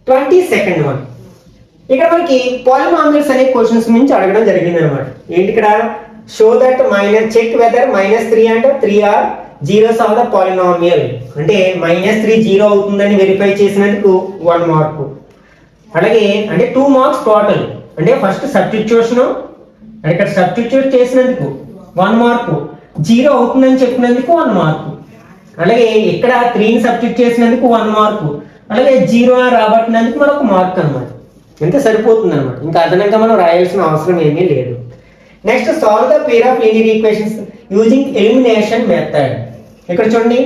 22nd one. ఇక్కడ మనకి పాలినామియల్స్ అనే క్వశ్చన్స్ నుంచి అడగడం జరిగింది అనమాట. ఏంటి ఇక్కడ show that check whether -3 and 3 are zeros of the polynomial. అంటే -3 జీరో అవుతుందని వెరిఫై చేసినందుకు 1 మార్క్. అలాగే అంటే 2 మార్క్స్ టోటల్. అంటే ఫస్ట్ సబ్స్టిట్యూషన్, ఇక్కడ సబ్స్టిట్యూట్ చేసినందుకు 1 మార్క్, జీరో అవుతుందని చెప్పినందుకు 1 మార్క్. అలాగే ఇక్కడ 3ని సబ్స్టిట్యూట్ చేసినందుకు 1 మార్క్. అలాగే 0 రాబట్టినందుకు మరొక మార్క్ అనమాట. ఎంత సరిపోతుంది అనమాట. ఇంకా అదనంగా మనం రాయాల్సిన అవసరం ఏమీ లేదు. Next solve the pair of linear equations using elimination method. ఇక్కడ చూడండి,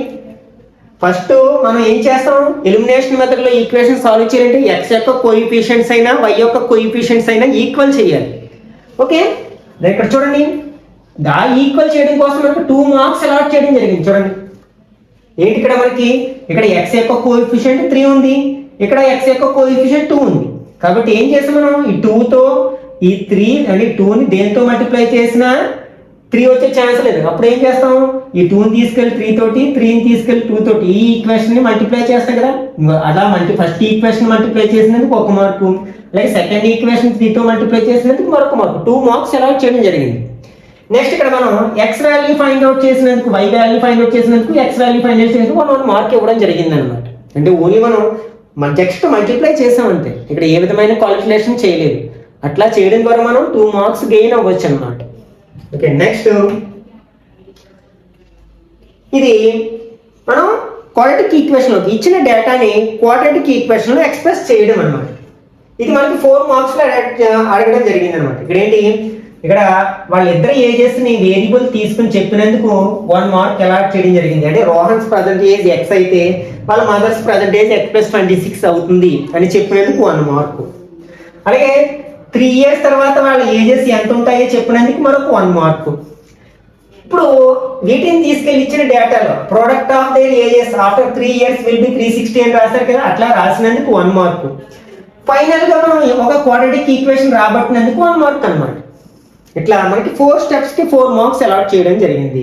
ఫస్ట్ మనం ఏం చేస్తాం, ఎలిమినేషన్ మెథడ్లో ఈక్వేషన్ సాల్వ్ చేయాలంటే x యొక్క కోఎఫిషియెంట్స్ అయినా y యొక్క కోఎఫిషియెంట్స్ అయినా ఈక్వల్ చేయాలి. ఓకే, ఇక్కడ చూడండి, దా ఈక్వల్ చేయడం కోసం మనకు 2 మార్క్స్ అలాట్ చేయడం జరిగింది. చూడండి ఏంటి ఇక్కడ మనకి, ఇక్కడ x యొక్క కోఎఫిషియెంట్ 3 ఉంది, ఇక్కడ x యొక్క కోఎఫిషియెంట్ 2 ఉంది. కాబట్టి ఏం చేస్తాం మనం, ఈ 2తో ఈ 3 అంటే 2ని దేంతో మల్టిప్లై చేసినా 3 వచ్చే ఛాన్స్ లేదు. అప్పుడు ఏం చేస్తాం, ఈ 2ని తీసుకెళ్ళి 3 తోటి, 3ని తీసుకెళ్ళి 2 తోటి ఈ ఈక్వేషన్ని మల్టిప్లై చేస్తాం కదా. అలా ఫస్ట్ ఈక్వేషన్ మల్టిప్లై చేసినందుకు 1 మార్కు, అలాగే సెకండ్ ఈక్వేషన్ 3తో మల్టిప్లై చేసినందుకు మరొక మార్కు. 2 మార్క్స్ అలాట్ చేయడం జరిగింది. నెక్స్ట్ ఇక్కడ మనం ఎక్స్ వాల్యూ ఫైండ్ అవుట్ చేసినందుకు, వై వాల్యూ ఫైండ్ అవుట్ చేసినందుకు, ఎక్స్ వాల్యూ ఫైండ్ అవుట్ చేసినందుకు 1 మార్క్ ఇవ్వడం జరిగింది అనమాట. అంటే ఓన్లీ మనం జస్ట్ మల్టిప్లై చేసామంతే, ఇక్కడ ఏ విధమైన కాలిక్యులేషన్ చేయలేదు. అట్లా చేయడం ద్వారా మనం 2 మార్క్స్ గెయిన్ అవ్వచ్చు అనమాట. ఓకే, నెక్స్ట్ ఇది మనం క్వాడ్రాటిక్ ఈక్వేషన్లోకి ఇచ్చిన డేటాని క్వాడ్రాటిక్ ఈక్వేషన్లో ఎక్స్ప్రెస్ చేయడం అనమాట. ఇది మనకి 4 మార్క్స్లో అడగడం జరిగింది అనమాట. ఇక్కడ ఏంటి, ఇక్కడ వాళ్ళిద్దరు ఏజెస్ని వేరియబుల్ తీసుకుని చెప్పినందుకు 1 మార్క్ అలాట్ చేయడం జరిగింది. అంటే రోహన్స్ ప్రజెంట్ ఏజ్ x అయితే వాళ్ళ మదర్స్ ప్రజెంట్ ఏజ్ x+26 అవుతుంది అని చెప్పినందుకు 1 మార్క్. అలాగే 3 ఇయర్స్ తర్వాత వాళ్ళ ఏజెస్ ఎంత ఉంటాయో చెప్పినందుకు మరొక 1 మార్క్. ఇప్పుడు వీటిని తీసుకెళ్ళి ఇచ్చిన డేటాలో product of their ages after 3 years will be 360 అని రాశారు కదా, అట్లా రాసినందుకు 1 మార్క్. ఫైనల్గా మనం ఒక క్వాడ్రాటిక్ ఈక్వేషన్ రాబట్టినందుకు 1 మార్క్ అనమాట. ఇట్లా మనకి 4 స్టెప్స్కి 4 మార్క్స్ అలాట్ చేయడం జరిగింది.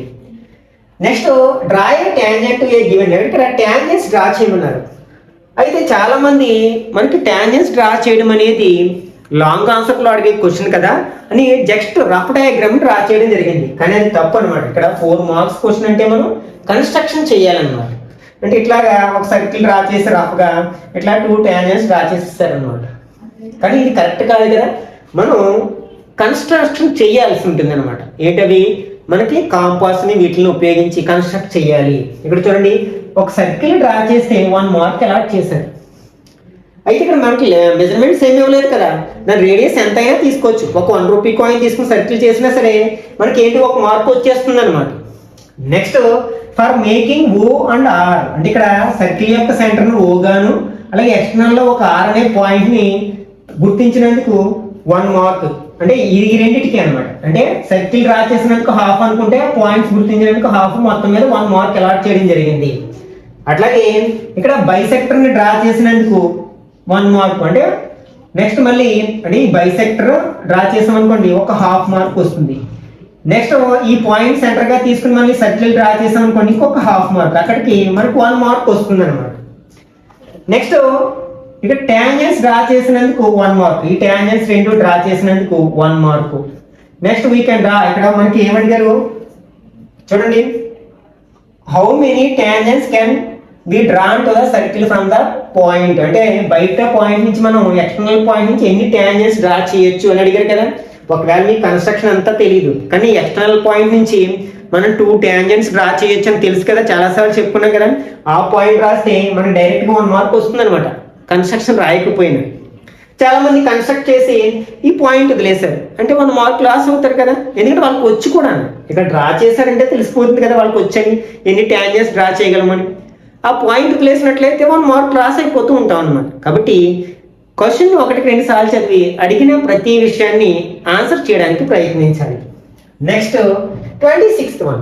Next draw A tangent to a given. ఇక్కడ ట్యాంజెంట్స్ డ్రా చేయమన్నారు. అయితే చాలామంది మనకి ట్యాంజెంట్స్ డ్రా చేయడం అనేది లాంగ్ ఆన్సర్లో అడిగే క్వశ్చన్ కదా అని జస్ట్ రఫ్ డయాగ్రామ్ డ్రా చేయడం జరిగింది. కానీ అది తప్పు అనమాట. ఇక్కడ 4 మార్క్స్ క్వశ్చన్ అంటే మనం కన్స్ట్రక్షన్ చేయాలన్నమాట. అంటే ఇట్లాగా ఒక సర్కిల్ డ్రా చేసి రఫ్గా ఇట్లా 2 ట్యాంజెంట్స్ డ్రా చేసిస్తారనమాట. కానీ ఇది కరెక్ట్ కాదు కదా, మనం కన్స్ట్రక్షన్ చేయాల్సి ఉంటుంది అనమాట. ఏంటవి, మనకి కాంపాస్ని వీటిని ఉపయోగించి కన్స్ట్రక్ట్ చేయాలి. ఇక్కడ చూడండి, ఒక సర్కిల్ డ్రా చేస్తే 1 మార్క్ అలాట్ చేశారు. అయితే ఇక్కడ మనకి మెజర్మెంట్స్ ఏమి ఇవ్వలేదు కదా, దాని రేడియస్ ఎంత అయినా తీసుకోవచ్చు. ఒక 1 రూపీ కాయిన్ తీసుకుని సర్కిల్ చేసినా సరే మనకి ఏంటి 1 మార్క్ వచ్చేస్తుంది అనమాట. Next for making O and R. అంటే ఇక్కడ సర్కిల్ యొక్క సెంటర్ను O గాను అలాగే ఎక్స్టర్నల్లో ఒక R అనే పాయింట్ని గుర్తించినందుకు 1 మార్క్. అంటే ఈ రెండింటికి అనమాట. అంటే సర్కిల్ డ్రా చేసినందుకు హాఫ్ అనుకుంటే పాయింట్స్ గుర్తించినందుకు హాఫ్, మొత్తం మీద 1 మార్క్ అలాట్ చేయడం జరిగింది. అట్లాగే ఇక్కడ బైసెక్టర్ ని డ్రా చేసినందుకు 1 మార్క్. అంటే నెక్స్ట్ మళ్ళీ అంటే ఈ బైసెక్టర్ డ్రా చేసామనుకోండి ఒక హాఫ్ మార్క్ వస్తుంది. నెక్స్ట్ ఈ పాయింట్ సెంటర్ గా తీసుకుని మళ్ళీ సర్కిల్ డ్రా చేసామనుకోండి ఇంకొక హాఫ్ మార్క్, అక్కడికి మనకు 1 మార్క్ వస్తుంది అనమాట. నెక్స్ట్ ఇక్కడ టాంజెన్స్ డ్రా చేసినందుకు 1 మార్క్. ఈ టాంజెన్స్ రెండు డ్రా చేసినందుకు 1 mark. Next we can draw, ఇక్కడ మనకి ఏమడిగారు చూడండి, how many tangents can be drawn to the circle from the point. అంటే బయట పాయింట్ నుంచి మనం ఎక్స్టర్నల్ పాయింట్ నుంచి ఎన్ని టాంజెన్స్ డ్రా చేయొచ్చు అని అడిగారు కదా. ఒకవేళ మీకు కన్స్ట్రక్షన్ అంతా తెలియదు కానీ ఎక్స్టర్నల్ పాయింట్ నుంచి మనం 2 టాంజెంట్స్ డ్రా చేయొచ్చు అని తెలుసు కదా, చాలాసార్లు చెప్పుకున్నాం కదా. ఆ పాయింట్ రాస్తే మనకి డైరెక్ట్గా 1 మార్క్ వస్తుంది అనమాట, కన్స్ట్రక్షన్ రాయకపోయినా. చాలా మంది కన్స్ట్రక్ట్ చేసి ఈ పాయింట్ వదిలేశారు అంటే 1 మార్క్ లాస్ అవుతారు కదా, ఎందుకంటే వాళ్ళకి వచ్చి కూడా ఇక్కడ డ్రా చేశారంటే తెలిసిపోతుంది కదా వాళ్ళకి వచ్చని ఎన్ని టాంజెంట్స్ డ్రా చేయగలమని. ఆ పాయింట్ వదిలేసినట్లయితే 1 మార్క్ లాస్ అయిపోతూ ఉంటాం అనమాట. కాబట్టి క్వశ్చన్ 1-2 సార్లు చదివి అడిగిన ప్రతి విషయాన్ని ఆన్సర్ చేయడానికి ప్రయత్నించాలి. నెక్స్ట్ 26th వన్,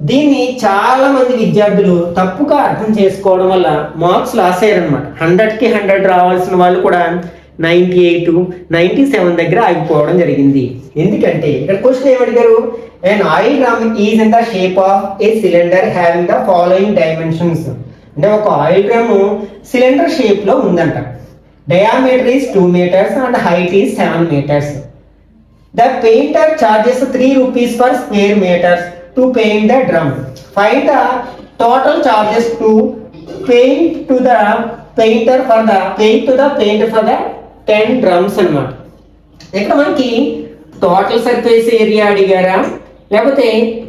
దీన్ని చాలా మంది విద్యార్థులు తప్పుగా అర్థం చేసుకోవడం వల్ల మార్క్స్ లాస్ అయ్యారనమాట. 100కి 100 రావాల్సిన వాళ్ళు కూడా 98, 97 దగ్గర ఆగిపోవడం జరిగింది. ఎందుకంటే ఇక్కడ question ఏమడిగారు, an oil drum is in the shape of a cylinder having the following dimensions. అంటే ఒక ఆయిల్ డ్రమ్ సిలిండర్ షేప్ లో ఉందంట. Diameter is 2 meters and height is 7 meters. The painter charges 3 rupees per square meter to paint the drum. Find the total charges to paint to the painter for the 10 drums అన్నమాట. ఇక్కడ మనకి total surface area అడిగారా లేకపోతే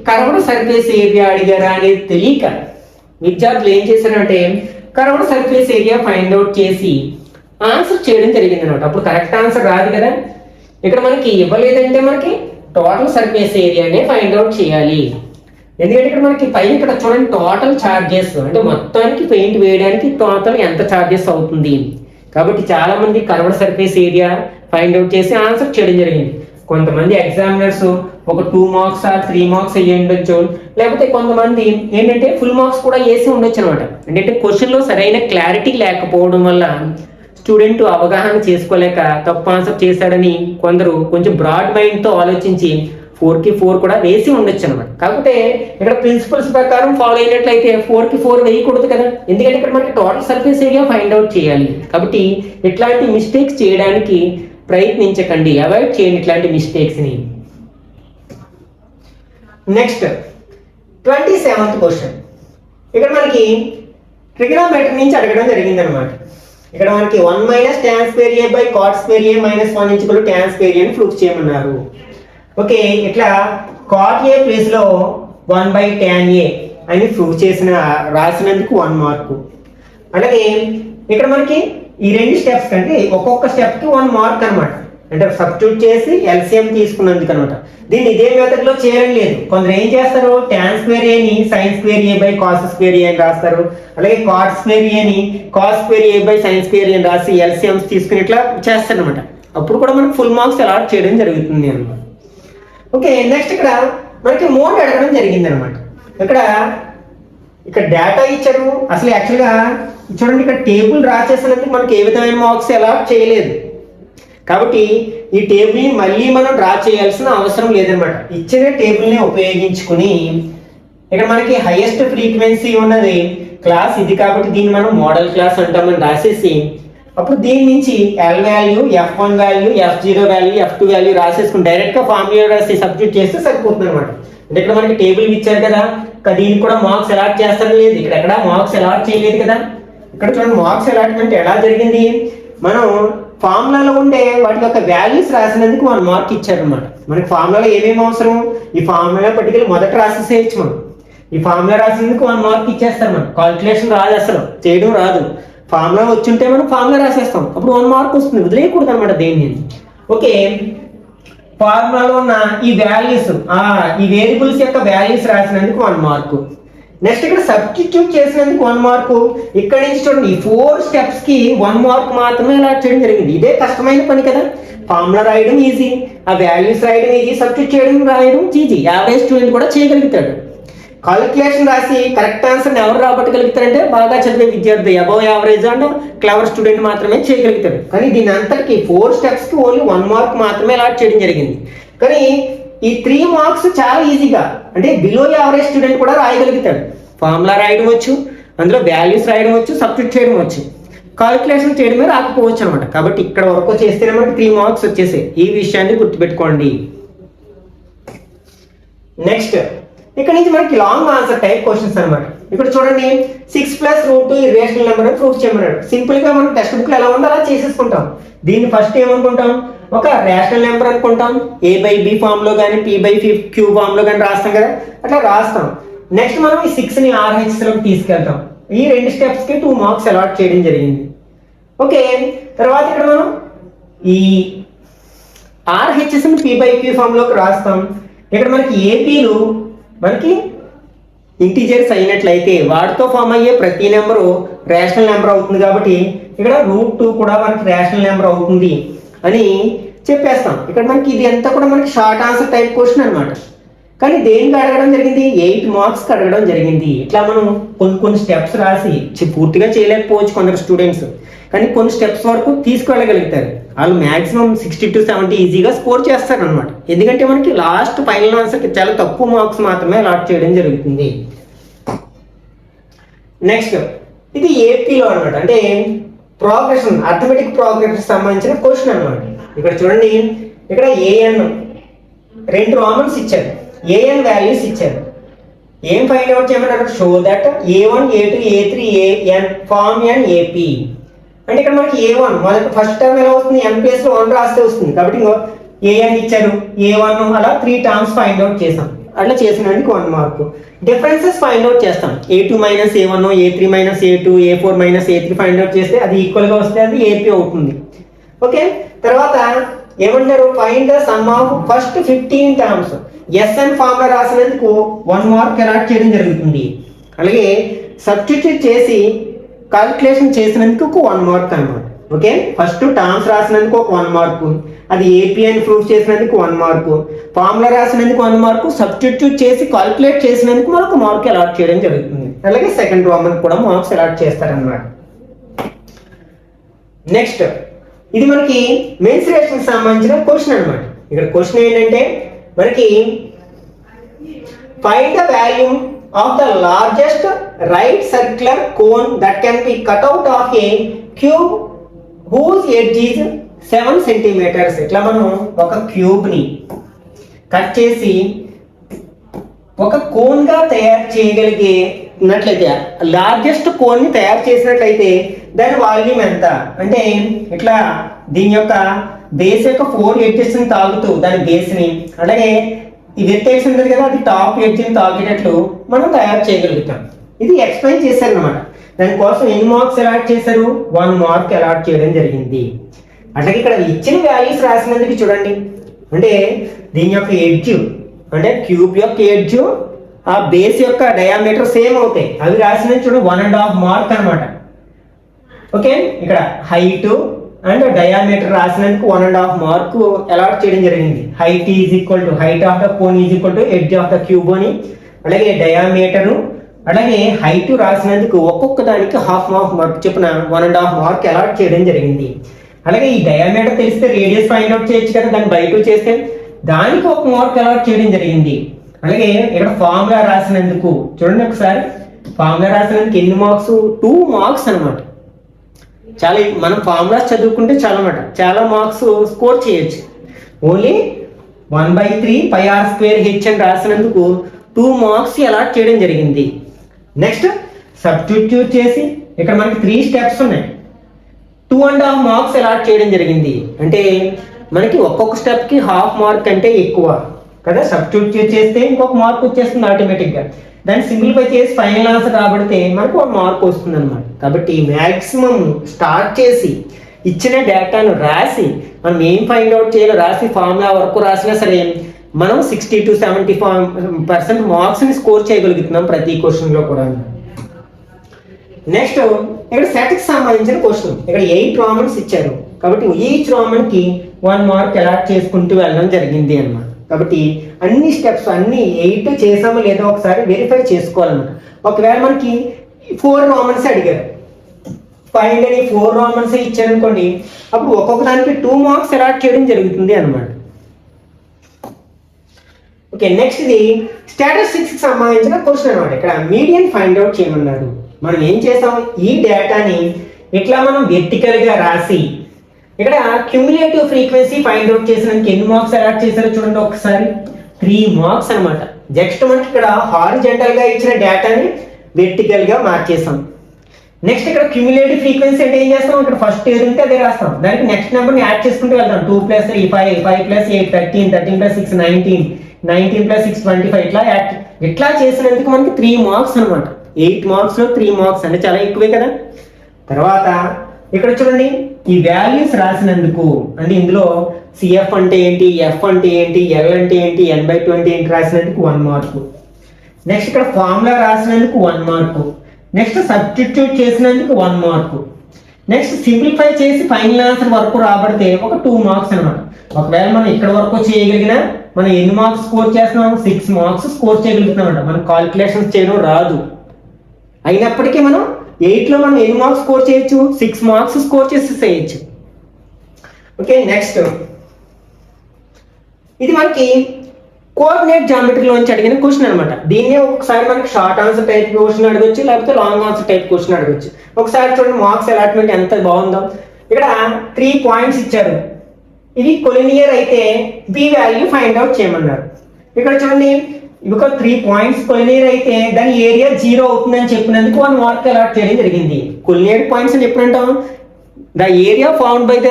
curved surface area అడిగారా అనేది తెలియక విద్యార్థులు ఏం చేశారంటే curved surface area find out చేసి ఆన్సర్ చేయడం జరిగింది అనమాట. అప్పుడు కరెక్ట్ ఆన్సర్ రాదు కదా. ఇక్కడ మనకి ఇవ్వలేదంటే మనకి టోటల్ సర్ఫేస్ ఏరియానే ఫైండ్ అవుట్ చేయాలి. ఎందుకంటే ఇక్కడ మనకి పైన ఇక్కడ చూడండి టోటల్ ఛార్జెస్ అంటే మొత్తానికి పెయింట్ వేయడానికి టోటల్ ఎంత ఛార్జెస్ అవుతుంది. కాబట్టి చాలా మంది curved surface area find out చేసి ఆన్సర్ చేయడం జరిగింది. కొంతమంది ఎగ్జామినర్స్ ఒక 2 మార్క్స్ 3 మార్క్స్ అయ్యి ఉండొచ్చు, లేకపోతే కొంతమంది ఏంటంటే ఫుల్ మార్క్స్ కూడా వేసి ఉండొచ్చు అనమాట. అంటే క్వశ్చన్ లో సరైన క్లారిటీ లేకపోవడం వల్ల స్టూడెంట్ అవగాహన చేసుకోలేక తప్పు ఆన్సర్ చేశాడని కొందరు కొంచెం బ్రాడ్ మైండ్ తో ఆలోచించి 4కి 4 కూడా వేసి ఉండొచ్చు అనమాట. కాకపోతే ఇక్కడ ప్రిన్సిపల్స్ ప్రకారం ఫాలో అయినట్లయితే 4కి 4 వేయకూడదు కదా, ఎందుకంటే ఇక్కడ మనకి total surface area find out చేయాలి. కాబట్టి ఇట్లాంటి మిస్టేక్స్ చేయడానికి ప్రయత్నించకండి, అవాయిడ్ చేయండి ఇట్లాంటి మిస్టేక్స్ ని. నెక్స్ట్ 27th క్వశ్చన్, ఇక్కడ మనకి ట్రిగనోమెట్రీ నుంచి అడగడం జరిగింది అనమాట. ఇక్కడ మనకి 1 - tan square a by cot square a minus 1 = tan square a అని ప్రూఫ్ చేయమన్నారు. ఓకే, ఇట్లా cot a ప్లేస్ లో 1/tan a అని ప్రూఫ్ చేసిన రాసినందుకు 1 మార్కు. అలాగే ఇక్కడ మనకి ఈ 2 స్టెప్స్ కంటే ఒక్కొక్క స్టెప్ కి 1 మార్క్ అనమాట. అంటే సబ్స్టిట్యూట్ చేసి ఎల్సిఎం తీసుకున్నందుకు అనమాట. దీన్ని ఇదే మెథడ్ లో చేయడం లేదు. కొందరు ఏం చేస్తారు, tan square a ని sin square a by cos square a అని రాస్తారు. అలాగే cot square a ని cos square a by sin square a అని రాసి ఎల్సిఎంస్ తీసుకుని ఇట్లా చేస్తారు అనమాట. అప్పుడు కూడా మనకు ఫుల్ మార్క్స్ అలాట్ చేయడం జరుగుతుంది అనమాట. ఓకే, నెక్స్ట్ ఇక్కడ మనకి మోడ్ అడగడం జరిగింది అనమాట. ఇక్కడ డేటా ఇచ్చారు. అసలు యాక్చువల్గా చూడండి, ఇక్కడ టేబుల్ డ్రా చేసినందుకు మనకి ఏ విధమైన మార్క్స్ అలాట్ చేయలేదు. కాబట్టి ఈ టేబుల్ని మళ్ళీ మనం డ్రా చేయాల్సిన అవసరం లేదనమాట. ఇచ్చిన టేబుల్ని ఉపయోగించుకుని ఇక్కడ మనకి హైయెస్ట్ ఫ్రీక్వెన్సీ ఉన్నది క్లాస్ ఇది కాబట్టి దీన్ని మనం మోడల్ క్లాస్ అంటామని రాసేసి అప్పుడు దీని నుంచి L value, F1 value, F0 value, F2 value రాసేసుకుని డైరెక్ట్గా ఫార్ములా రాసి సబ్స్టిట్యూట్ చేస్తే సరిపోతుంది అనమాట. అంటే ఇక్కడ మనకి టేబుల్ ఇచ్చారు కదా, దీనికి కూడా మార్క్స్ అలాట్ చేస్తారని లేదు. ఇక్కడ ఎక్కడ మార్క్స్ అలాట్ చేయలేదు కదా. ఇక్కడ చూడండి మార్క్స్ అలాట్మెంట్ ఎలా జరిగింది, మనం ఫార్ములాలో ఉండే వాటి యొక్క వాల్యూస్ రాసినందుకు 1 మార్క్ ఇచ్చారనమాట. మనకి ఫార్ములాలో ఏమేమి అవసరం, ఈ ఫార్ములా పర్టికులర్ మొదట రాసేసేయచ్చు. మనం ఈ ఫార్ములా రాసినందుకు 1 మార్క్ ఇచ్చేస్తాం. మనం కాల్కులేషన్ రాదు, అసలు చేయడం రాదు. ఫార్ములా వచ్చుంటే మనం ఫార్ములా రాసేస్తాం, అప్పుడు 1 మార్క్ వస్తుంది. వదిలేయకూడదు అనమాట దేన్ని. ఓకే, ఫార్ములాలో ఉన్న ఈ వాల్యూస్ ఈ వేరియబుల్స్ యొక్క వాల్యూస్ రాసినందుకు 1 మార్కు. నెక్స్ట్ ఇక్కడ సబ్స్టిట్యూట్ చేసినందుకు 1 మార్కు. ఇక్కడ నుంచి చూడండి ఈ 4 స్టెప్స్కి 1 మార్క్ మాత్రమే అలాట్ చేయడం జరిగింది. ఇదే కష్టమైన పని కదా. ఫార్ములా రాయడం ఈజీ, ఆ వాల్యూస్ రాయడం ఈజీ, సబ్స్టిట్యూట్ చేయడం రాయడం ఈజీ. యావరేజ్ స్టూడెంట్ కూడా చేయగలుగుతాడు. కాలిక్యులేషన్ రాసి కరెక్ట్ ఆన్సర్ని ఎవరు రాబట్టగలుగుతారంటే బాగా చదివే విద్యార్థి, above average and clever student మాత్రమే చేయగలుగుతాడు. కానీ దీని అంతటికి 4 స్టెప్స్కి ఓన్లీ 1 మార్క్ మాత్రమే అలాట్ చేయడం జరిగింది. కానీ ఈ 3 మార్క్స్ చాలా ఈజీగా, అంటే బిలో యావరేజ్ స్టూడెంట్ కూడా రాయగలుగుతాడు. ఫార్ములా రాయడం వచ్చు, అందులో వాల్యూస్ రాయడం వచ్చు, సబ్స్టిట్యూట్ చేయడం వచ్చు, కాలిక్యులేషన్ చేయడమే రాకపోవచ్చు అనమాట. కాబట్టి ఇక్కడ వరకు చేస్తేనే మనకి 3 మార్క్స్ వచ్చేసాయి. ఈ విషయాన్ని గుర్తుపెట్టుకోండి. నెక్స్ట్ ఇక్కడ నుంచి మనకి లాంగ్ ఆన్సర్ టైప్ క్వశ్చన్స్ అనమాట. ఇక్కడ చూడండి 6 + √2 ఇర్రేషనల్ నెంబర్ అని ప్రూఫ్ చేయమన్నాడు. సింపుల్ గా మనం టెక్స్ట్ బుక్ లో ఎలా ఉందో అలా చేసేసుకుంటాం. దీన్ని ఫస్ట్ ఏమనుకుంటాం, ఒక రేషనల్ నెంబర్ అనుకుంటాం. a/b ఫామ్ లో కానీ p/q ఫామ్ లో కానీ రాస్తాం కదా, అట్లా రాస్తాం. నెక్స్ట్ మనం ఈ 6 ని RHS లోకి తీసుకెళ్తాం. ఈ 2 స్టెప్స్ కి 2 మార్క్స్ అలాట్ చేయడం జరిగింది. ఓకే, తర్వాత ఇక్కడ మనం ఈ RHS ని p/q ఫామ్ లోకి రాస్తాం. ఇక్కడ మనకి ఏపీలు మనకి ఇంటీజర్స్ అయినట్లయితే వాటితో ఫామ్ అయ్యే ప్రతి నెంబరు రేషనల్ నెంబర్ అవుతుంది. కాబట్టి ఇక్కడ √2 కూడా మనకి రేషనల్ నెంబర్ అవుతుంది అని చెప్పేస్తాం. ఇక్కడ మనకి ఇది అంతా కూడా మనకి షార్ట్ ఆన్సర్ టైప్ క్వశ్చన్ అనమాట. కానీ దేనికి అడగడం జరిగింది, 8 మార్క్స్కి అడగడం జరిగింది. ఇట్లా మనం కొన్ని స్టెప్స్ రాసి పూర్తిగా చేయలేకపోవచ్చు కొందరు స్టూడెంట్స్, కానీ కొన్ని స్టెప్స్ వరకు తీసుకువెళ్ళగలుగుతారు. వాళ్ళు మ్యాక్సిమం 60 to 70 ఈజీగా స్కోర్ చేస్తారు అనమాట. ఎందుకంటే మనకి లాస్ట్ ఫైనల్ ఆన్సర్కి చాలా తక్కువ మార్క్స్ మాత్రమే అలాట్ చేయడం జరుగుతుంది. నెక్స్ట్ ఇది ఏపీలో అనమాట, అంటే ప్రోగ్రెషన్, అర్థమెటిక్ ప్రోగ్రెషన్ సంబంధించిన క్వశ్చన్ అనమాట. ఇక్కడ చూడండి, ఇక్కడ ఏఎన్ 2 రామన్స్ ఇచ్చారు, ఏఎన్ వాల్యూస్ ఇచ్చారు. ఏం ఫైండ్ అవుట్ చేయమన్నారు, show that A1 A2 A3 AN form an AP. అంటే ఇక్కడ మనకి A1 మొదటి ఫస్ట్ టర్మ్ ఎలా వస్తుంది, n ప్లేస్ లో 1 రాస్తే వస్తుంది. కాబట్టి AN ఇచ్చారు, A1 అలా 3 టర్మ్స్ ఫైండ్ అవుట్ చేసాం. అట్లా చేసినందుకు 1 మార్క్. డిఫరెన్సెస్ ఫైండ్ అవుట్ చేస్తాం. A2 - A1 A3 - A2 A4 - A3 find out చేస్తే అది ఈక్వల్ గా వస్తే అది AP అవుతుంది. ఓకే, తర్వాత ఏమంటారు, find the sum of first 15 terms. SN formula రాసినందుకు 1 మార్క్ అలాట్ చేయడం జరుగుతుంది. అలాగే సబ్స్టిట్యూట్ చేసి కాలిక్యులేషన్ చేసినందుకు 1 మార్క్ అనమాట. ఓకే, ఫస్ట్ టర్మ్స్ రాసినందుకు 1 మార్కు, అది ఏపీ అని ప్రూఫ్ చేసినందుకు 1 మార్కు, ఫార్ములా రాసినందుకు 1 మార్కు, సబ్స్టిట్యూట్ చేసి కాలిక్యులేట్ చేసినందుకు మనకు మార్క్ అలాట్ చేయడం జరుగుతుంది. అలాగే సెకండ్ రామన్ కూడా మార్క్స్ అలాట్ చేస్తారనమాట. నెక్స్ట్ ఇది మనకి మెన్సురేషన్ సంబంధించిన క్వశ్చన్ అనమాట. ఇక్కడ క్వశ్చన్ ఏంటంటే మనకి find the volume of the largest right circular cone that can be cut out of a cube whose edge is 7 centimetres. ఇట్లా మనం ఒక క్యూబ్ ని కట్ చేసి ఒక కోన్ గా తయారు చేయగలిగినట్లయితే, లార్జెస్ట్ కోన్ ని తయారు చేసినట్లయితే దాని వాల్యూమ్ ఎంత అంటే, ఇట్లా దీని యొక్క బేస్ యొక్క 4 ఎడ్జెస్ ని తాగుతూ దాని బేస్ ని, అలాగే ఈ వెర్టెక్స్ ఉంటుంది కదా, అది టాప్ ఎడ్జ్ ని తాగేటట్లు మనం తయారు చేయగలుగుతాం. ఇది ఎక్స్ప్లెయిన్ చేశారు అనమాట. దానికోసం ఎన్ని మార్క్స్ అలాట్ చేశారు, 1 మార్క్ అలాట్ చేయడం జరిగింది. అట్లాగే ఇక్కడ ఇచ్చిన వాల్యూస్ రాసినందుకు చూడండి, అంటే దీని యొక్క ఎడ్జ్ అంటే క్యూబ్ యొక్క ఎడ్జ్ ఆ బేస్ యొక్క డయామీటర్ సేమ్ అవుతాయి. అవి రాసినది చూడండి 1.5 మార్క్ అనమాట. ఓకే, ఇక్కడ హైట్ అండ్ డయామీటర్ రాసినందుకు 1.5 మార్కు అలాట్ చేయడం జరిగింది. Height is equal to height of the cone is equal to edge of the cube అని, అలాగే డయామీటరు, అలాగే హైట్ రాసినందుకు ఒక్కొక్క దానికి హాఫ్ మార్క్ చొప్పున 1.5 మార్క్ అలాట్ చేయడం జరిగింది. అలాగే ఈ డయామీటర్ తెలిస్తే రేడియస్ ఫైండ్ అవుట్ చేయొచ్చు కదా, దాన్ని బై 2 చేస్తే దానికి 1 మార్క్ అలాట్ చేయడం జరిగింది. అలాగే ఇక్కడ ఫార్ములా రాసినందుకు చూడండి ఒకసారి, ఫార్ములా రాసినందుకు ఎన్ని మార్క్స్, 2 మార్క్స్ అనమాట. చాలా మనం ఫార్ములాస్ చదువుకుంటే చాలా మార్క్స్ స్కోర్ చేయొచ్చు. ఓన్లీ 1/3 πr² అని రాసినందుకు 2 మార్క్స్ అలాట్ చేయడం జరిగింది. నెక్స్ట్ సబ్స్టిట్యూట్ చేసి ఇక్కడ మనకి 3 స్టెప్స్ ఉన్నాయి, 2.5 మార్క్స్ అలాట్ చేయడం జరిగింది. అంటే మనకి ఒక్కొక్క స్టెప్కి హాఫ్ మార్క్ అంటే ఎక్కువ కదా. సబ్స్టిట్యూట్ చేస్తే ఇంకొక మార్క్ వచ్చేస్తుంది ఆటోమేటిక్గా. దాన్ని సింప్లిఫై చేసి ఫైనల్ ఆన్సర్ రాబడితే మనకు 1 మార్క్ వస్తుంది అనమాట. కాబట్టి మ్యాక్సిమం స్టార్ట్ చేసి ఇచ్చిన డేటాను రాసి మనం ఏం ఫైండ్ అవుట్ చేయాలో రాసి ఫార్ములా వరకు రాసినా సరే మనం 60 to 70% మార్క్స్ని స్కోర్ చేయగలుగుతున్నాం ప్రతి క్వశ్చన్లో కూడా. నెక్స్ట్ ఇక్కడ సెట్కి సంబంధించిన క్వశ్చన్, ఇక్కడ 8 రామన్స్ ఇచ్చారు కాబట్టి ఈచ్ రామన్కి 1 మార్క్ అలాట్ చేసుకుంటూ వెళ్ళడం జరిగింది అన్నమాట. కాబట్టి అన్ని స్టెప్స్ అన్ని 8 చేసామో లేదో ఒకసారి వెరిఫై చేసుకోవాలన్నమాట. ఒకవేళ మనకి 4 రామన్స్ అడిగారు, ఫైండ్ అని 4 రామన్స్ ఇచ్చారనుకోండి, అప్పుడు ఒక్కొక్క దానికి 2 మార్క్స్ అలాట్ చేయడం జరుగుతుంది అనమాట. ఓకే, నెక్స్ట్ ఇది స్టాటిస్టిక్స్కి సంబంధించిన క్వశ్చన్ అనమాట. ఇక్కడ మీడియన్ ఫైండ్ అవుట్ చేయమన్నారు. మనం ఏం చేసాం, ఈ డేటాని ఇట్లా మనం వెర్టికల్గా రాసి ఇక్కడ క్యూములేటివ్ ఫ్రీక్వెన్సీ ఫైండ్ అవుట్ చేసినందుకు ఎన్ని మార్క్స్ అలాట్ చేశారో చూడండి ఒకసారి. 3 మార్క్స్ అనమాట. జస్ట్ మనకి ఇక్కడ హారిజాంటల్గా ఇచ్చిన డేటాని వెర్టికల్గా మార్చేసాం. నెక్స్ట్ ఇక్కడ క్యూములేటివ్ ఫ్రీక్వెన్సీ అంటే ఏం చేస్తాం, ఇక్కడ ఫస్ట్ ఏది ఉంటే అదే రాస్తాం, దానికి నెక్స్ట్ నెంబర్ని యాడ్ చేసుకుంటూ వెళ్తాం. 2 + 3 5, 5 + 8 13, 13 + 6 19, 19 + 6 25, ఇట్లా చేసినందుకు మనకి 3 మార్క్స్ అనమాట. 8 మార్క్స్లో 3 మార్క్స్ అంటే చాలా ఎక్కువే కదా. తర్వాత ఇక్కడ చూడండి, ఈ వాల్యూస్ రాసినందుకు అంటే ఇందులో సిఎఫ్ అంటే ఏంటి, ఎఫ్ అంటే ఏంటి, ఎల్ అంటే ఏంటి, n/2 అంటే ఏంటి రాసినందుకు 1 మార్కు. నెక్స్ట్ ఇక్కడ ఫార్ములా రాసినందుకు 1 మార్కు. నెక్స్ట్ సబ్స్టిట్యూట్ చేసినందుకు 1 మార్కు. నెక్స్ట్ సింప్లిఫై చేసి ఫైనల్ ఆన్సర్ వరకు రాబడితే ఒక 2 మార్క్స్ అనమాట. ఒకవేళ మనం ఇక్కడ వరకు చేయగలిగినా మనం ఎన్ని మార్క్స్ స్కోర్ చేస్తున్నాం, 6 మార్క్స్ స్కోర్ చేయగలుగుతున్నాం అంట. మనం కాలిక్యులేషన్స్ చేయడం రాదు, అయినప్పటికీ మనం 8లో మనం ఎన్ని మార్క్స్ స్కోర్ చేయొచ్చు, 6 మార్క్స్ స్కోర్ చేయొచ్చు. ఓకే, నెక్స్ట్ ఇది మనకి కోఆర్డినేట్ జామెట్రీలోంచి అడిగిన క్వశ్చన్ అనమాట. దీన్నే ఒకసారి మనకి షార్ట్ ఆన్సర్ టైప్ క్వశ్చన్ అడగొచ్చు, లేకపోతే లాంగ్ ఆన్సర్ టైప్ క్వశ్చన్ అడగొచ్చు. ఒకసారి చూడండి మార్క్స్ అలాట్మెంట్ ఎంత బాగుందో. ఇక్కడ 3 పాయింట్స్ ఇచ్చారు, ఇది కొలినియర్ అయితే బి వాల్యూ ఫైండ్ అవుట్ చేయమన్నారు. ఇక్కడ చూడండి, ఇవి 3 పాయింట్స్ కొలినియర్ అయితే దాని ఏరియా 0 అవుతుందని చెప్పినందుకు 1 మార్క్ అలాట్ చేయడం జరిగింది. కొలినియర్ పాయింట్స్ అని ఎప్పుడంటాం, the area found by the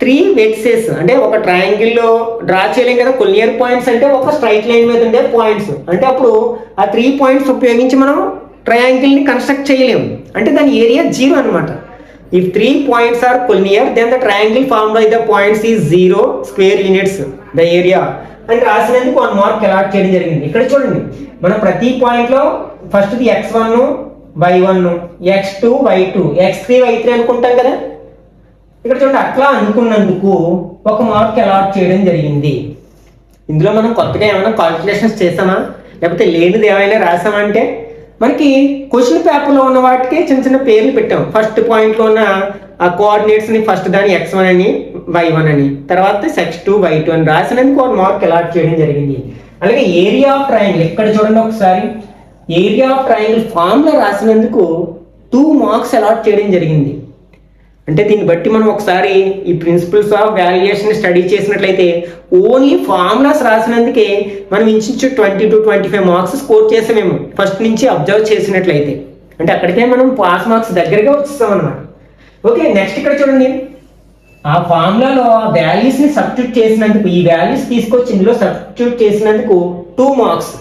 3 vertices, అంటే ఒక ట్రయాంగిల్లో డ్రా చేయలేం కదా. కొలినియర్ పాయింట్స్ అంటే ఒక స్ట్రైట్ లైన్ మీద ఉండే పాయింట్స్, అంటే అప్పుడు ఆ 3 పాయింట్స్ ఉపయోగించి మనం ట్రయాంగిల్ని కన్స్ట్రక్ట్ చేయలేము, అంటే దాని ఏరియా 0 అనమాట. If 3 points are collinear then the triangle formed by the points is 0 square units the area అని రాసినందుకు 1 మార్క్ అలాట్ చేయడం జరిగింది. ఇక్కడ చూడండి, మనం ప్రతి పాయింట్లో ఫస్ట్ది x1, y1, x2, y2, x3, y3 అనుకుంటాం కదా. ఇక్కడ చూడండి, అట్లా అనుకున్నందుకు 1 మార్క్ అలాట్ చేయడం జరిగింది. ఇందులో మనం కొత్తగా ఏమైనా కాల్కులేషన్స్ చేసామా, లేకపోతే లేనిది ఏమైనా రాసామంటే మనకి క్వశ్చన్ పేపర్లో ఉన్న వాటికి చిన్న చిన్న పేర్లు పెట్టాం. ఫస్ట్ పాయింట్లో ఉన్న ఆ కోఆర్డినేట్స్ని ఫస్ట్ దాని x1 అని, y1 అని, తర్వాత x2, y2 అని రాసినందుకు 1 మార్క్ అలాట్ చేయడం జరిగింది. అలాగే ఏరియా ఆఫ్ ట్రయాంగిల్, ఇక్కడ చూడండి ఒకసారి, ఏరియా ఆఫ్ ట్రయాంగిల్ ఫార్ములా రాసినందుకు 2 మార్క్స్ అలాట్ చేయడం జరిగింది. అంటే దీన్ని బట్టి మనం ఒకసారి ఈ ప్రిన్సిపల్స్ ఆఫ్ వాల్యుయేషన్ స్టడీ చేసినట్లయితే ఓన్లీ ఫార్ములాస్ రాసినందుకే మనం ఇంచుమించు 20 to 25 మార్క్స్ స్కోర్ చేసామేమో ఫస్ట్ నుంచి అబ్జర్వ్ చేసినట్లయితే. అంటే అక్కడికే మనం పాస్ మార్క్స్ దగ్గరగా వచ్చేస్తాం అనమాట. ఓకే, నెక్స్ట్ ఇక్కడ చూడండి, ఆ ఫార్ములాలో ఆ వాల్యూస్ని సబ్స్టిట్యూట్ చేసినందుకు, ఈ వాల్యూస్ తీసుకొచ్చి ఇందులో సబ్స్టిట్యూట్ చేసినందుకు 2 మార్క్స్.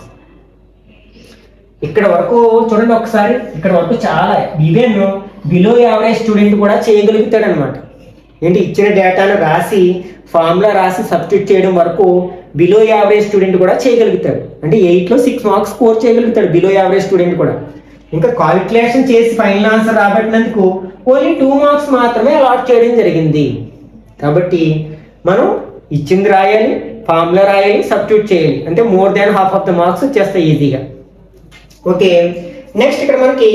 ఇక్కడ వరకు చూడండి ఒకసారి, ఇక్కడ వరకు చాలా ఈవెన్ బిలో యావరేజ్ స్టూడెంట్ కూడా చేయగలుగుతాడు అనమాట. ఏంటి, ఇచ్చిన డేటాను రాసి ఫార్ములా రాసి సబ్స్టిట్యూట్ చేయడం వరకు బిలో యావరేజ్ స్టూడెంట్ కూడా చేయగలుగుతాడు. అంటే 8లో 6 మార్క్స్ స్కోర్ చేయగలుగుతాడు బిలో యావరేజ్ స్టూడెంట్ కూడా. ఇంకా కాలిక్యులేషన్ చేసి ఫైనల్ ఆన్సర్ రాబట్టినందుకు ఓన్లీ 2 మార్క్స్ మాత్రమే అలాట్ చేయడం జరిగింది. కాబట్టి మనం ఇచ్చింది రాయాలి, ఫార్ములా రాయాలి, సబ్స్టిట్యూట్ చేయాలి, అంటే more than half of the marks వచ్చేస్తాయి ఈజీగా. ఓకే, నెక్స్ట్ ఇక్కడ మనకి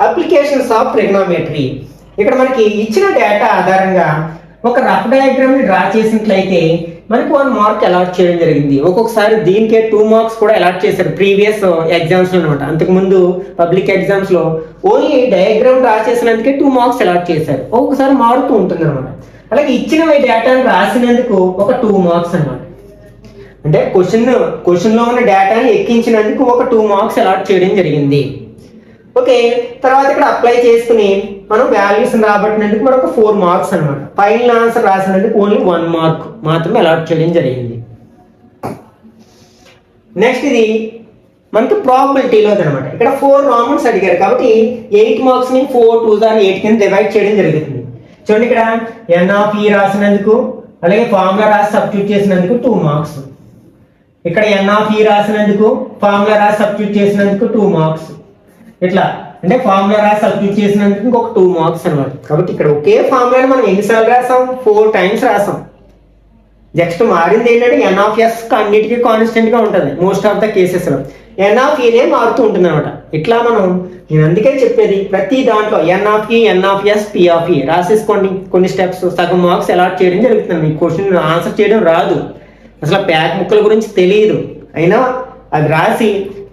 అప్లికేషన్స్ ఆఫ్ ట్రిగ్నోమెట్రీ. ఇక్కడ మనకి ఇచ్చిన డేటా ఆధారంగా ఒక రఫ్ డయాగ్రామ్ ని డ్రా చేసినట్లయితే మనకి 1 మార్క్ అలాట్ చేయడం జరిగింది. ఒక్కొక్కసారి దీనికే 2 మార్క్స్ కూడా అలాట్ చేశారు ప్రీవియస్ ఎగ్జామ్స్లో అనమాట. అంతకుముందు పబ్లిక్ ఎగ్జామ్స్లో ఓన్లీ డయాగ్రామ్ డ్రా చేసినందుకే 2 మార్క్స్ అలాట్ చేశారు. ఒక్కొక్కసారి మారుతూ ఉంటుంది అనమాట. అలాగే ఇచ్చిన డేటాను రాసినందుకు ఒక 2 మార్క్స్ అనమాట. అంటే క్వశ్చన్లో ఉన్న డేటాని ఎక్కించినందుకు ఒక 2 మార్క్స్ అలాట్ చేయడం జరిగింది. ఓకే, తర్వాత ఇక్కడ అప్లై చేసుకుని మనం వాల్యూస్ రాబట్టినందుకు మనకు 4 మార్క్స్ అనమాట. ఫైనల్ ఆన్సర్ రాసినందుకు ఓన్లీ 1 మార్క్ మాత్రమే అలాట్ చేయడం జరిగింది. నెక్స్ట్ ఇది మనకి ప్రాబబిలిటీలో అనమాట. ఇక్కడ 4 రామన్స్ అడిగారు కాబట్టి 8 మార్క్స్ని 4 2s are 8 కింద డివైడ్ చేయడం జరుగుతుంది. చూడండి, ఇక్కడ n of e రాసినందుకు, అలాగే ఫార్ములా రాసి సబ్స్టిట్యూట్ చేసినందుకు 2 మార్క్స్. ఇక్కడ ఎన్ ఆఫ్ ఈ రాసినందుకు ఫార్ములా రాసి సబ్స్టిట్యూట్ చేసినందుకు 2 మార్క్స్. ఇట్లా అంటే ఫార్ములా రాసి సబ్స్టిట్యూట్ చేసినందుకు ఇంకొక 2 మార్క్స్ అనమాట. కాబట్టి ఇక్కడ ఒకే ఫార్ములాని మనం ఎన్నిసార్లు రాసాం? 4 టైమ్స్ రాసాం. జస్ట్ మారింది ఏంటంటే ఎన్ ఆఫ్ ఎస్ అన్నిటికీ కాన్స్టెంట్ గా ఉంటుంది మోస్ట్ ఆఫ్ ద కేసెస్ లో. ఎన్ ఆఫ్ ఈనే మారుతూ ఉంటుంది అనమాట. ఇట్లా నేను అందుకే చెప్పేది ప్రతి దాంట్లో ఎన్ ఆఫ్ ఈ, ఎన్ ఆఫ్ ఎస్, పి ఆఫ్ ఈ రాసేసుకోండి. కొన్ని స్టెప్స్ సగం మార్క్స్ అలాట్ చేయడం జరుగుతుంది. మీకు క్వశ్చన్ ఆన్సర్ చేయడం రాదు, అసలు ప్యాక్ ముక్కల గురించి తెలియదు, అయినా అది రాసి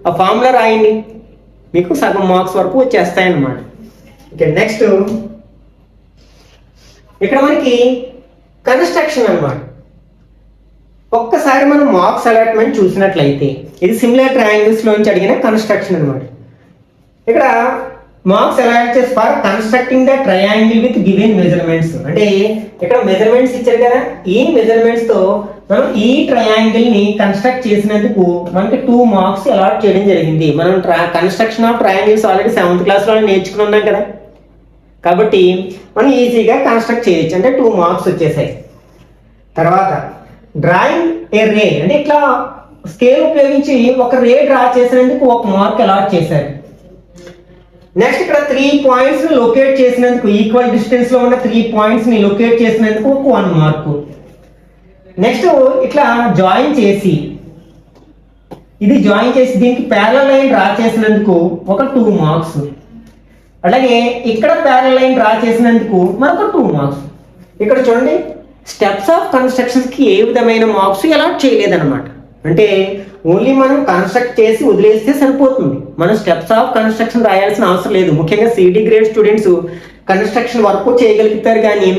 ఆ ఫార్ములా రాయండి, మీకు సగం మార్క్స్ వరకు వచ్చేస్తాయన్నమాట. ఓకే, నెక్స్ట్ ఇక్కడ మనకి కన్స్ట్రక్షన్ అన్నమాట. ఒక్కసారి మనం మార్క్స్ అలాట్మెంట్ చూసినట్లయితే ఇది సిమిలర్ ట్రయాంగిల్స్ లోంచి అడిగిన కన్స్ట్రక్షన్ అనమాట. ఇక్కడ మార్క్స్ అలాట్ చేసి for constructing the triangle with given measurements. అంటే ఇక్కడ మెజర్మెంట్స్ ఇచ్చారు కదా, ఈ మెజర్మెంట్స్ తో మనం ఈ ట్రయాంగిల్ ని కన్స్ట్రక్ట్ చేసినందుకు మనకి 2 మార్క్స్ అలాట్ చేయడం జరిగింది. మనం construction of triangles already 7th class లో నేర్చుకుని ఉన్నాం కదా, కాబట్టి మనం ఈజీగా కన్స్ట్రక్ట్ చేయొచ్చు. అంటే 2 మార్క్స్ వచ్చేసాయి. తర్వాత డ్రాయింగ్ ఏ రే, అంటే ఇట్లా స్కేల్ ఉపయోగించి ఒక రే డ్రా చేసినందుకు 1 మార్క్ అలాట్ చేశారు. నెక్స్ట్ ఇక్కడ 3 పాయింట్స్ లొకేట్ చేసినందుకు, ఈక్వల్ డిస్టెన్స్ లో ఉన్న 3 పాయింట్స్ ని లొకేట్ చేసినందుకు 1 మార్కు. నెక్స్ట్ ఇట్లా జాయిన్ చేసి దీనికి ప్యారలల్ లైన్ డ్రా చేసినందుకు ఒక 2 మార్క్స్. అలాగే ఇక్కడ ప్యారలల్ లైన్ డ్రా చేసినందుకు మరొక 2 మార్క్స్. ఇక్కడ చూడండి, స్టెప్స్ ఆఫ్ కన్స్ట్రక్షన్స్ కి ఏ విధమైన మార్క్స్ అలాట్ చేయలేదన్నమాట. అంటే ఓన్లీ మనం కన్స్ట్రక్ట్ చేసి వదిలేస్తే సరిపోతుంది, మనం స్టెప్స్ ఆఫ్ కన్స్ట్రక్షన్ రాయాల్సిన అవసరం లేదు. ముఖ్యంగా CD grade students construction work చేయగలుగుతారు కానీ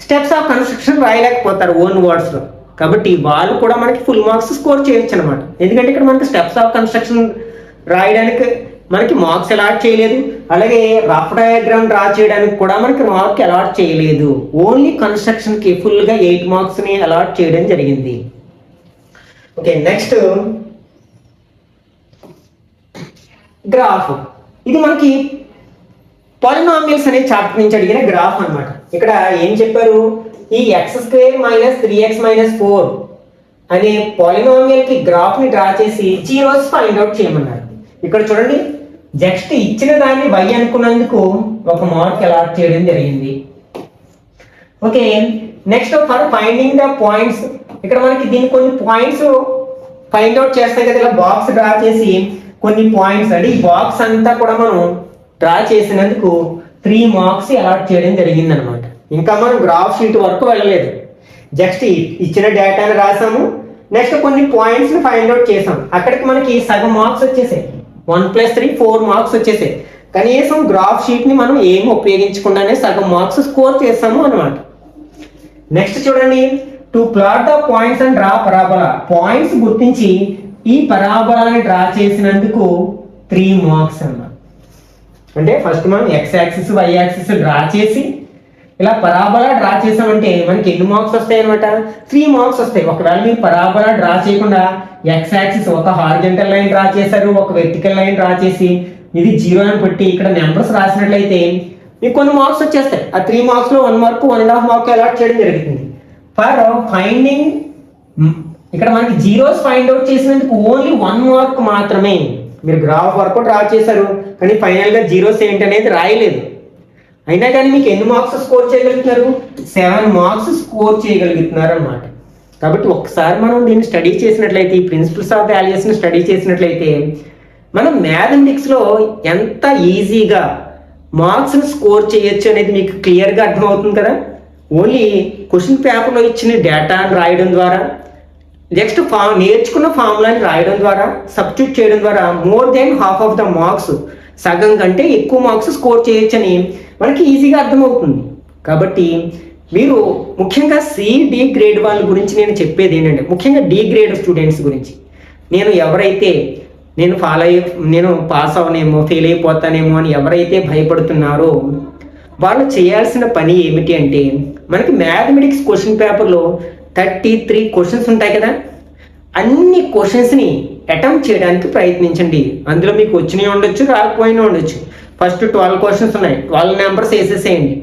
స్టెప్స్ ఆఫ్ కన్స్ట్రక్షన్ రాయలేకపోతారు ఓన్ వర్డ్స్ లో. కాబట్టి వాళ్ళు కూడా మనకి ఫుల్ మార్క్స్ స్కోర్ చేయొచ్చు అనమాట. ఎందుకంటే ఇక్కడ మనకి స్టెప్స్ ఆఫ్ కన్స్ట్రక్షన్ రాయడానికి మనకి మార్క్స్ అలాట్ చేయలేదు, అలాగే రఫ్ డయాగ్రామ్ డ్రా చేయడానికి కూడా మనకి మార్క్ అలాట్ చేయలేదు. ఓన్లీ కన్స్ట్రక్షన్ కి ఫుల్ గా 8 మార్క్స్ ని అలాట్ చేయడం జరిగింది. Okay, next graph. ఇది మనకి పాలినామియల్స్ అనే చాప్టర్ నుంచి అడిగిన గ్రాఫ్ అన్నమాట. ఇక్కడ ఏం చెప్పారు, ఈ x² - 3x - 4 అనే పాలినామియల్ కి గ్రాఫ్ ని డ్రా చేసి జీరోస్ ఫైండ్ అవుట్ చేయమన్నారు. ఇక్కడ చూడండి, జస్ట్ ఇచ్చిన దాన్ని y అనుకున్నందుకు 1 మార్క్ అలాట్ చేయడం జరిగింది. Okay, next for finding the points. ఇక్కడ మనకి దీన్ని కొన్ని పాయింట్స్ ఫైండ్ అవుట్ చేస్తాయి కదా, ఇలా బాక్స్ డ్రా చేసి కొన్ని పాయింట్స్, అంటే ఈ బాక్స్ అంతా కూడా మనం డ్రా చేసినందుకు 3 మార్క్స్ అలాట్ చేయడం జరిగింది అనమాట. ఇంకా మనం గ్రాఫ్ షీట్ వరకు వెళ్ళలేదు, జస్ట్ ఇచ్చిన డేటాని రాసాము, నెక్స్ట్ కొన్ని పాయింట్స్ ని ఫైండ్ అవుట్ చేసాం. అక్కడికి మనకి సగం మార్క్స్ వచ్చేసాయి. 1 + 3 4 మార్క్స్ వచ్చేసాయి. కనీసం గ్రాఫ్ షీట్ ని మనం ఏమి ఉపయోగించకుండానే సగం మార్క్స్ స్కోర్ చేసాము అనమాట. నెక్స్ట్ చూడండి, to plot the points and draw parabola. Points గుర్తించి ఈ పరాబోలాని డ్రా చేసినందుకు 3 మార్క్స్ అన్నమాట. అంటే ఫస్ట్ మనం x axis y axis draw చేసి ఇలా పరాబోలా డ్రా చేసామంటే మనకి ఎన్ని మార్క్స్ వస్తాయి అనమాట? 3 మార్క్స్ వస్తాయి. ఒకవేళ మీరు పరాబోలా డ్రా చేయకుండా x యాక్సిస్ ఒక హారిజంటల్ లైన్ డ్రా చేశారు, ఒక వెర్టికల్ లైన్ డ్రా చేసి ఇది 0 అని పెట్టి ఇక్కడ నెంబర్స్ రాసినట్లయితే మీకు కొన్ని మార్క్స్ వచ్చేస్తాయి. ఆ 3 మార్క్స్ లో 1 మార్క్ 1.5 మార్క్ అలాట్ చేయడం జరుగుతుంది. ఫర్ ఫైండింగ్, ఇక్కడ మనకి జీరోస్ ఫైండ్ అవుట్ చేసినందుకు ఓన్లీ 1 మార్క్ మాత్రమే. మీరు గ్రాఫ్ వరకు డ్రా చేశారు కానీ ఫైనల్ గా జీరోస్ ఏంటి అనేది రాయలేదు, అయినా కానీ మీకు ఎన్ని మార్క్స్ స్కోర్ చేయగలుగుతున్నారు? 7 మార్క్స్ స్కోర్ చేయగలుగుతున్నారు అన్నమాట. కాబట్టి ఒకసారి మనం దీన్ని స్టడీ చేసినట్లయితే, ఈ ప్రిన్సిపల్స్ ఆఫ్ వాల్యూస్ ని స్టడీ చేసినట్లయితే మనం మ్యాథమెటిక్స్ లో ఎంత ఈజీగా మార్క్స్ స్కోర్ చేయొచ్చు అనేది మీకు క్లియర్గా అర్థమవుతుంది కదా. ఓన్లీ క్వశ్చన్ పేపర్లో ఇచ్చిన డేటాను రాయడం ద్వారా, నెక్స్ట్ నేర్చుకున్న ఫార్ములాని రాయడం ద్వారా, సబ్స్టిట్యూట్ చేయడం ద్వారా more than half of the marks, సగం కంటే ఎక్కువ మార్క్స్ స్కోర్ చేయొచ్చని మనకి ఈజీగా అర్థమవుతుంది. కాబట్టి మీరు ముఖ్యంగా డి గ్రేడ్ వాళ్ళ గురించి నేను చెప్పేది ఏంటంటే, ముఖ్యంగా డి గ్రేడ్ స్టూడెంట్స్ గురించి, ఎవరైతే నేను పాస్ అవనేమో ఫెయిల్ అయిపోతానేమో అని ఎవరైతే భయపడుతున్నారో వాళ్ళు చేయాల్సిన పని ఏమిటి అంటే, మనకి మ్యాథమెటిక్స్ క్వశ్చన్ పేపర్లో 33 క్వశ్చన్స్ ఉంటాయి కదా, అన్ని క్వశ్చన్స్ని అటెంప్ట్ చేయడానికి ప్రయత్నించండి. అందులో మీకు వచ్చినవి ఉండొచ్చు, రాకపోయినా ఉండొచ్చు. ఫస్ట్ 12 క్వశ్చన్స్ ఉన్నాయి, 12 నెంబర్స్ వేసేసేయండి.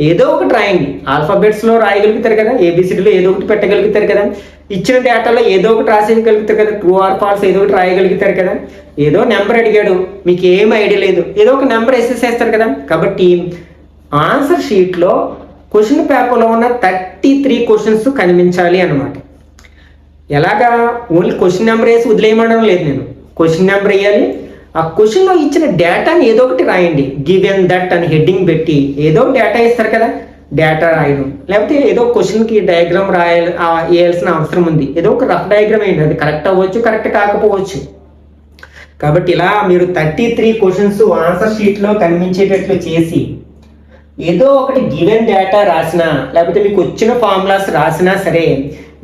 ఏదో ఒకటి రాయండి. ఆల్ఫాబెట్స్లో రాయగలుగుతారు కదా, ఏబిసిడీలో ఏదో ఒకటి పెట్టగలుగుతారు కదా, ఇచ్చిన డేటాలో ఏదో ఒకటి రాసేయగలుగుతారు కదా, ట్రూ ఆర్ ఫాల్స్ ఏదో ఒకటి రాయగలుగుతారు కదా. ఏదో నెంబర్ అడిగాడు, మీకు ఏం ఐడియా లేదు, ఏదో ఒక నెంబర్ వేసేసేస్తారు కదా. కాబట్టి ఆన్సర్ షీట్లో క్వశ్చన్ పేపర్లో ఉన్న 33 క్వశ్చన్స్ కనిపించాలి అన్నమాట. ఎలాగా? ఓన్లీ క్వశ్చన్ నెంబర్ వేసి వదిలేయమనడం లేదు నేను. క్వశ్చన్ నెంబర్ వేయాలి, ఆ క్వశ్చన్లో ఇచ్చిన డేటాని ఏదో ఒకటి రాయండి. గివెన్ దట్ అని హెడ్డింగ్ పెట్టి ఏదో డేటా ఇస్తారు కదా, డేటా రాయడం. లేకపోతే ఏదో క్వశ్చన్కి డయాగ్రామ్ వేయాల్సిన అవసరం ఉంది, ఏదో ఒక రఫ్ డయాగ్రామ్ వేయండి. అది కరెక్ట్ అవ్వచ్చు, కరెక్ట్ కాకపోవచ్చు. కాబట్టి ఇలా మీరు 33 క్వశ్చన్స్ ఆన్సర్ షీట్లో కనిపించేటట్లు చేసి ఏదో ఒకటి గివెన్ డేటా రాసినా, లేకపోతే మీకు వచ్చిన ఫార్ములాస్ రాసినా సరే,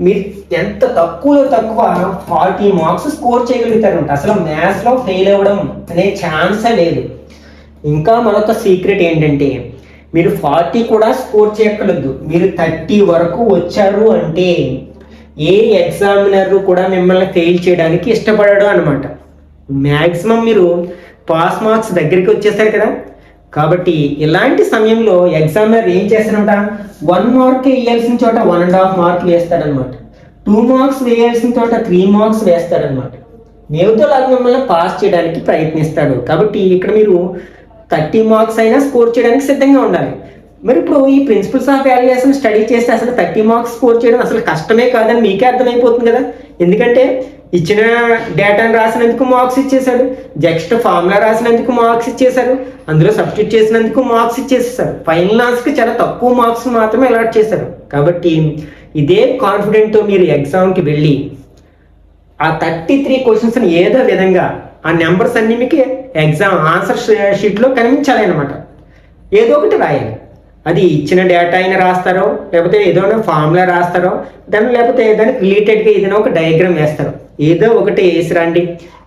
మీరు ఎంత తక్కువలో తక్కువ 40 మార్క్స్ స్కోర్ చేయగలుగుతారంట. అసలు మ్యాథ్స్లో ఫెయిల్ అవ్వడం అనే ఛాన్సే లేదు. ఇంకా మరొక సీక్రెట్ ఏంటంటే, మీరు 40 కూడా స్కోర్ చేయక్కర్లేదు. మీరు 30 వరకు వచ్చారు అంటే ఏ ఎగ్జామినర్ కూడా మిమ్మల్ని ఫెయిల్ చేయడానికి ఇష్టపడడు అనమాట. మ్యాక్సిమం మీరు పాస్ మార్క్స్ దగ్గరికి వచ్చేసారు కదా. కాబట్టి ఇలాంటి సమయంలో ఎగ్జామినర్ ఏం చేస్తారంట, 1 మార్క్ వేయాల్సిన చోట 1.5 మార్కులు వేస్తాడనమాట. 2 మార్క్స్ వేయాల్సిన చోట 3 మార్క్స్ వేస్తాడనమాట. మేవుతోలాగా మిమ్మల్ని పాస్ చేయడానికి ప్రయత్నిస్తాడు. కాబట్టి ఇక్కడ మీరు 30 మార్క్స్ అయినా స్కోర్ చేయడానికి సిద్ధంగా ఉండాలి. మరి ఇప్పుడు ఈ ప్రిన్సిపల్స్ ఆఫ్ వాల్యుయేషన్ స్టడీ చేస్తే అసలు 30 మార్క్స్ స్కోర్ చేయడం అసలు కష్టమే కాదని మీకే అర్థమైపోతుంది కదా. ఎందుకంటే ఇచ్చిన డేటాను రాసినందుకు మార్క్స్ ఇచ్చేశాడు, జస్ట్ ఫార్ములా రాసినందుకు మార్క్స్ ఇచ్చేశారు, అందులో సబ్స్టిట్యూట్ చేసినందుకు మార్క్స్ ఇచ్చేసేసారు. ఫైనల్ ఆన్సర్కి చాలా తక్కువ మార్క్స్ మాత్రమే అలాట్ చేశారు. కాబట్టి ఇదే కాన్ఫిడెంట్తో మీరు ఎగ్జామ్కి వెళ్ళి ఆ 33 క్వశ్చన్స్ని ఏదో విధంగా ఆ నెంబర్స్ అన్ని మీకు ఎగ్జామ్ ఆన్సర్ షీట్లో కనిపించాలి అనమాట. ఏదో ఒకటి రాయాలి. అది ఇచ్చిన డేటా అయినా రాస్తారో, లేకపోతే ఏదో ఫార్ములా రాస్తారో, లేకపోతే దానికి రిలేటెడ్గా ఏదైనా ఒక డయాగ్రామ్ వేస్తారో, ఏదో ఒకటి వేసి రండి.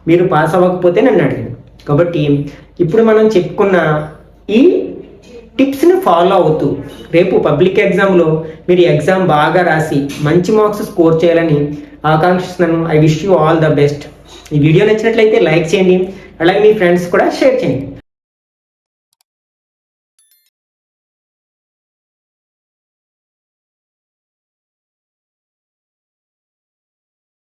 మీరు పాస్ అవ్వకపోతే నన్ను అడగండి. కాబట్టి ఇప్పుడు మనం చెప్పుకున్న ఈ టిప్స్ని ఫాలో అవుతూ రేపు పబ్లిక్ ఎగ్జామ్లో మీరు ఎగ్జామ్ బాగా రాసి మంచి మార్క్స్ స్కోర్ చేయాలని ఆకాంక్షిస్తున్నాను. I wish you all the best. ఈ వీడియో నచ్చినట్లయితే లైక్ చేయండి, అలాగే మీ ఫ్రెండ్స్ కూడా షేర్ చేయండి.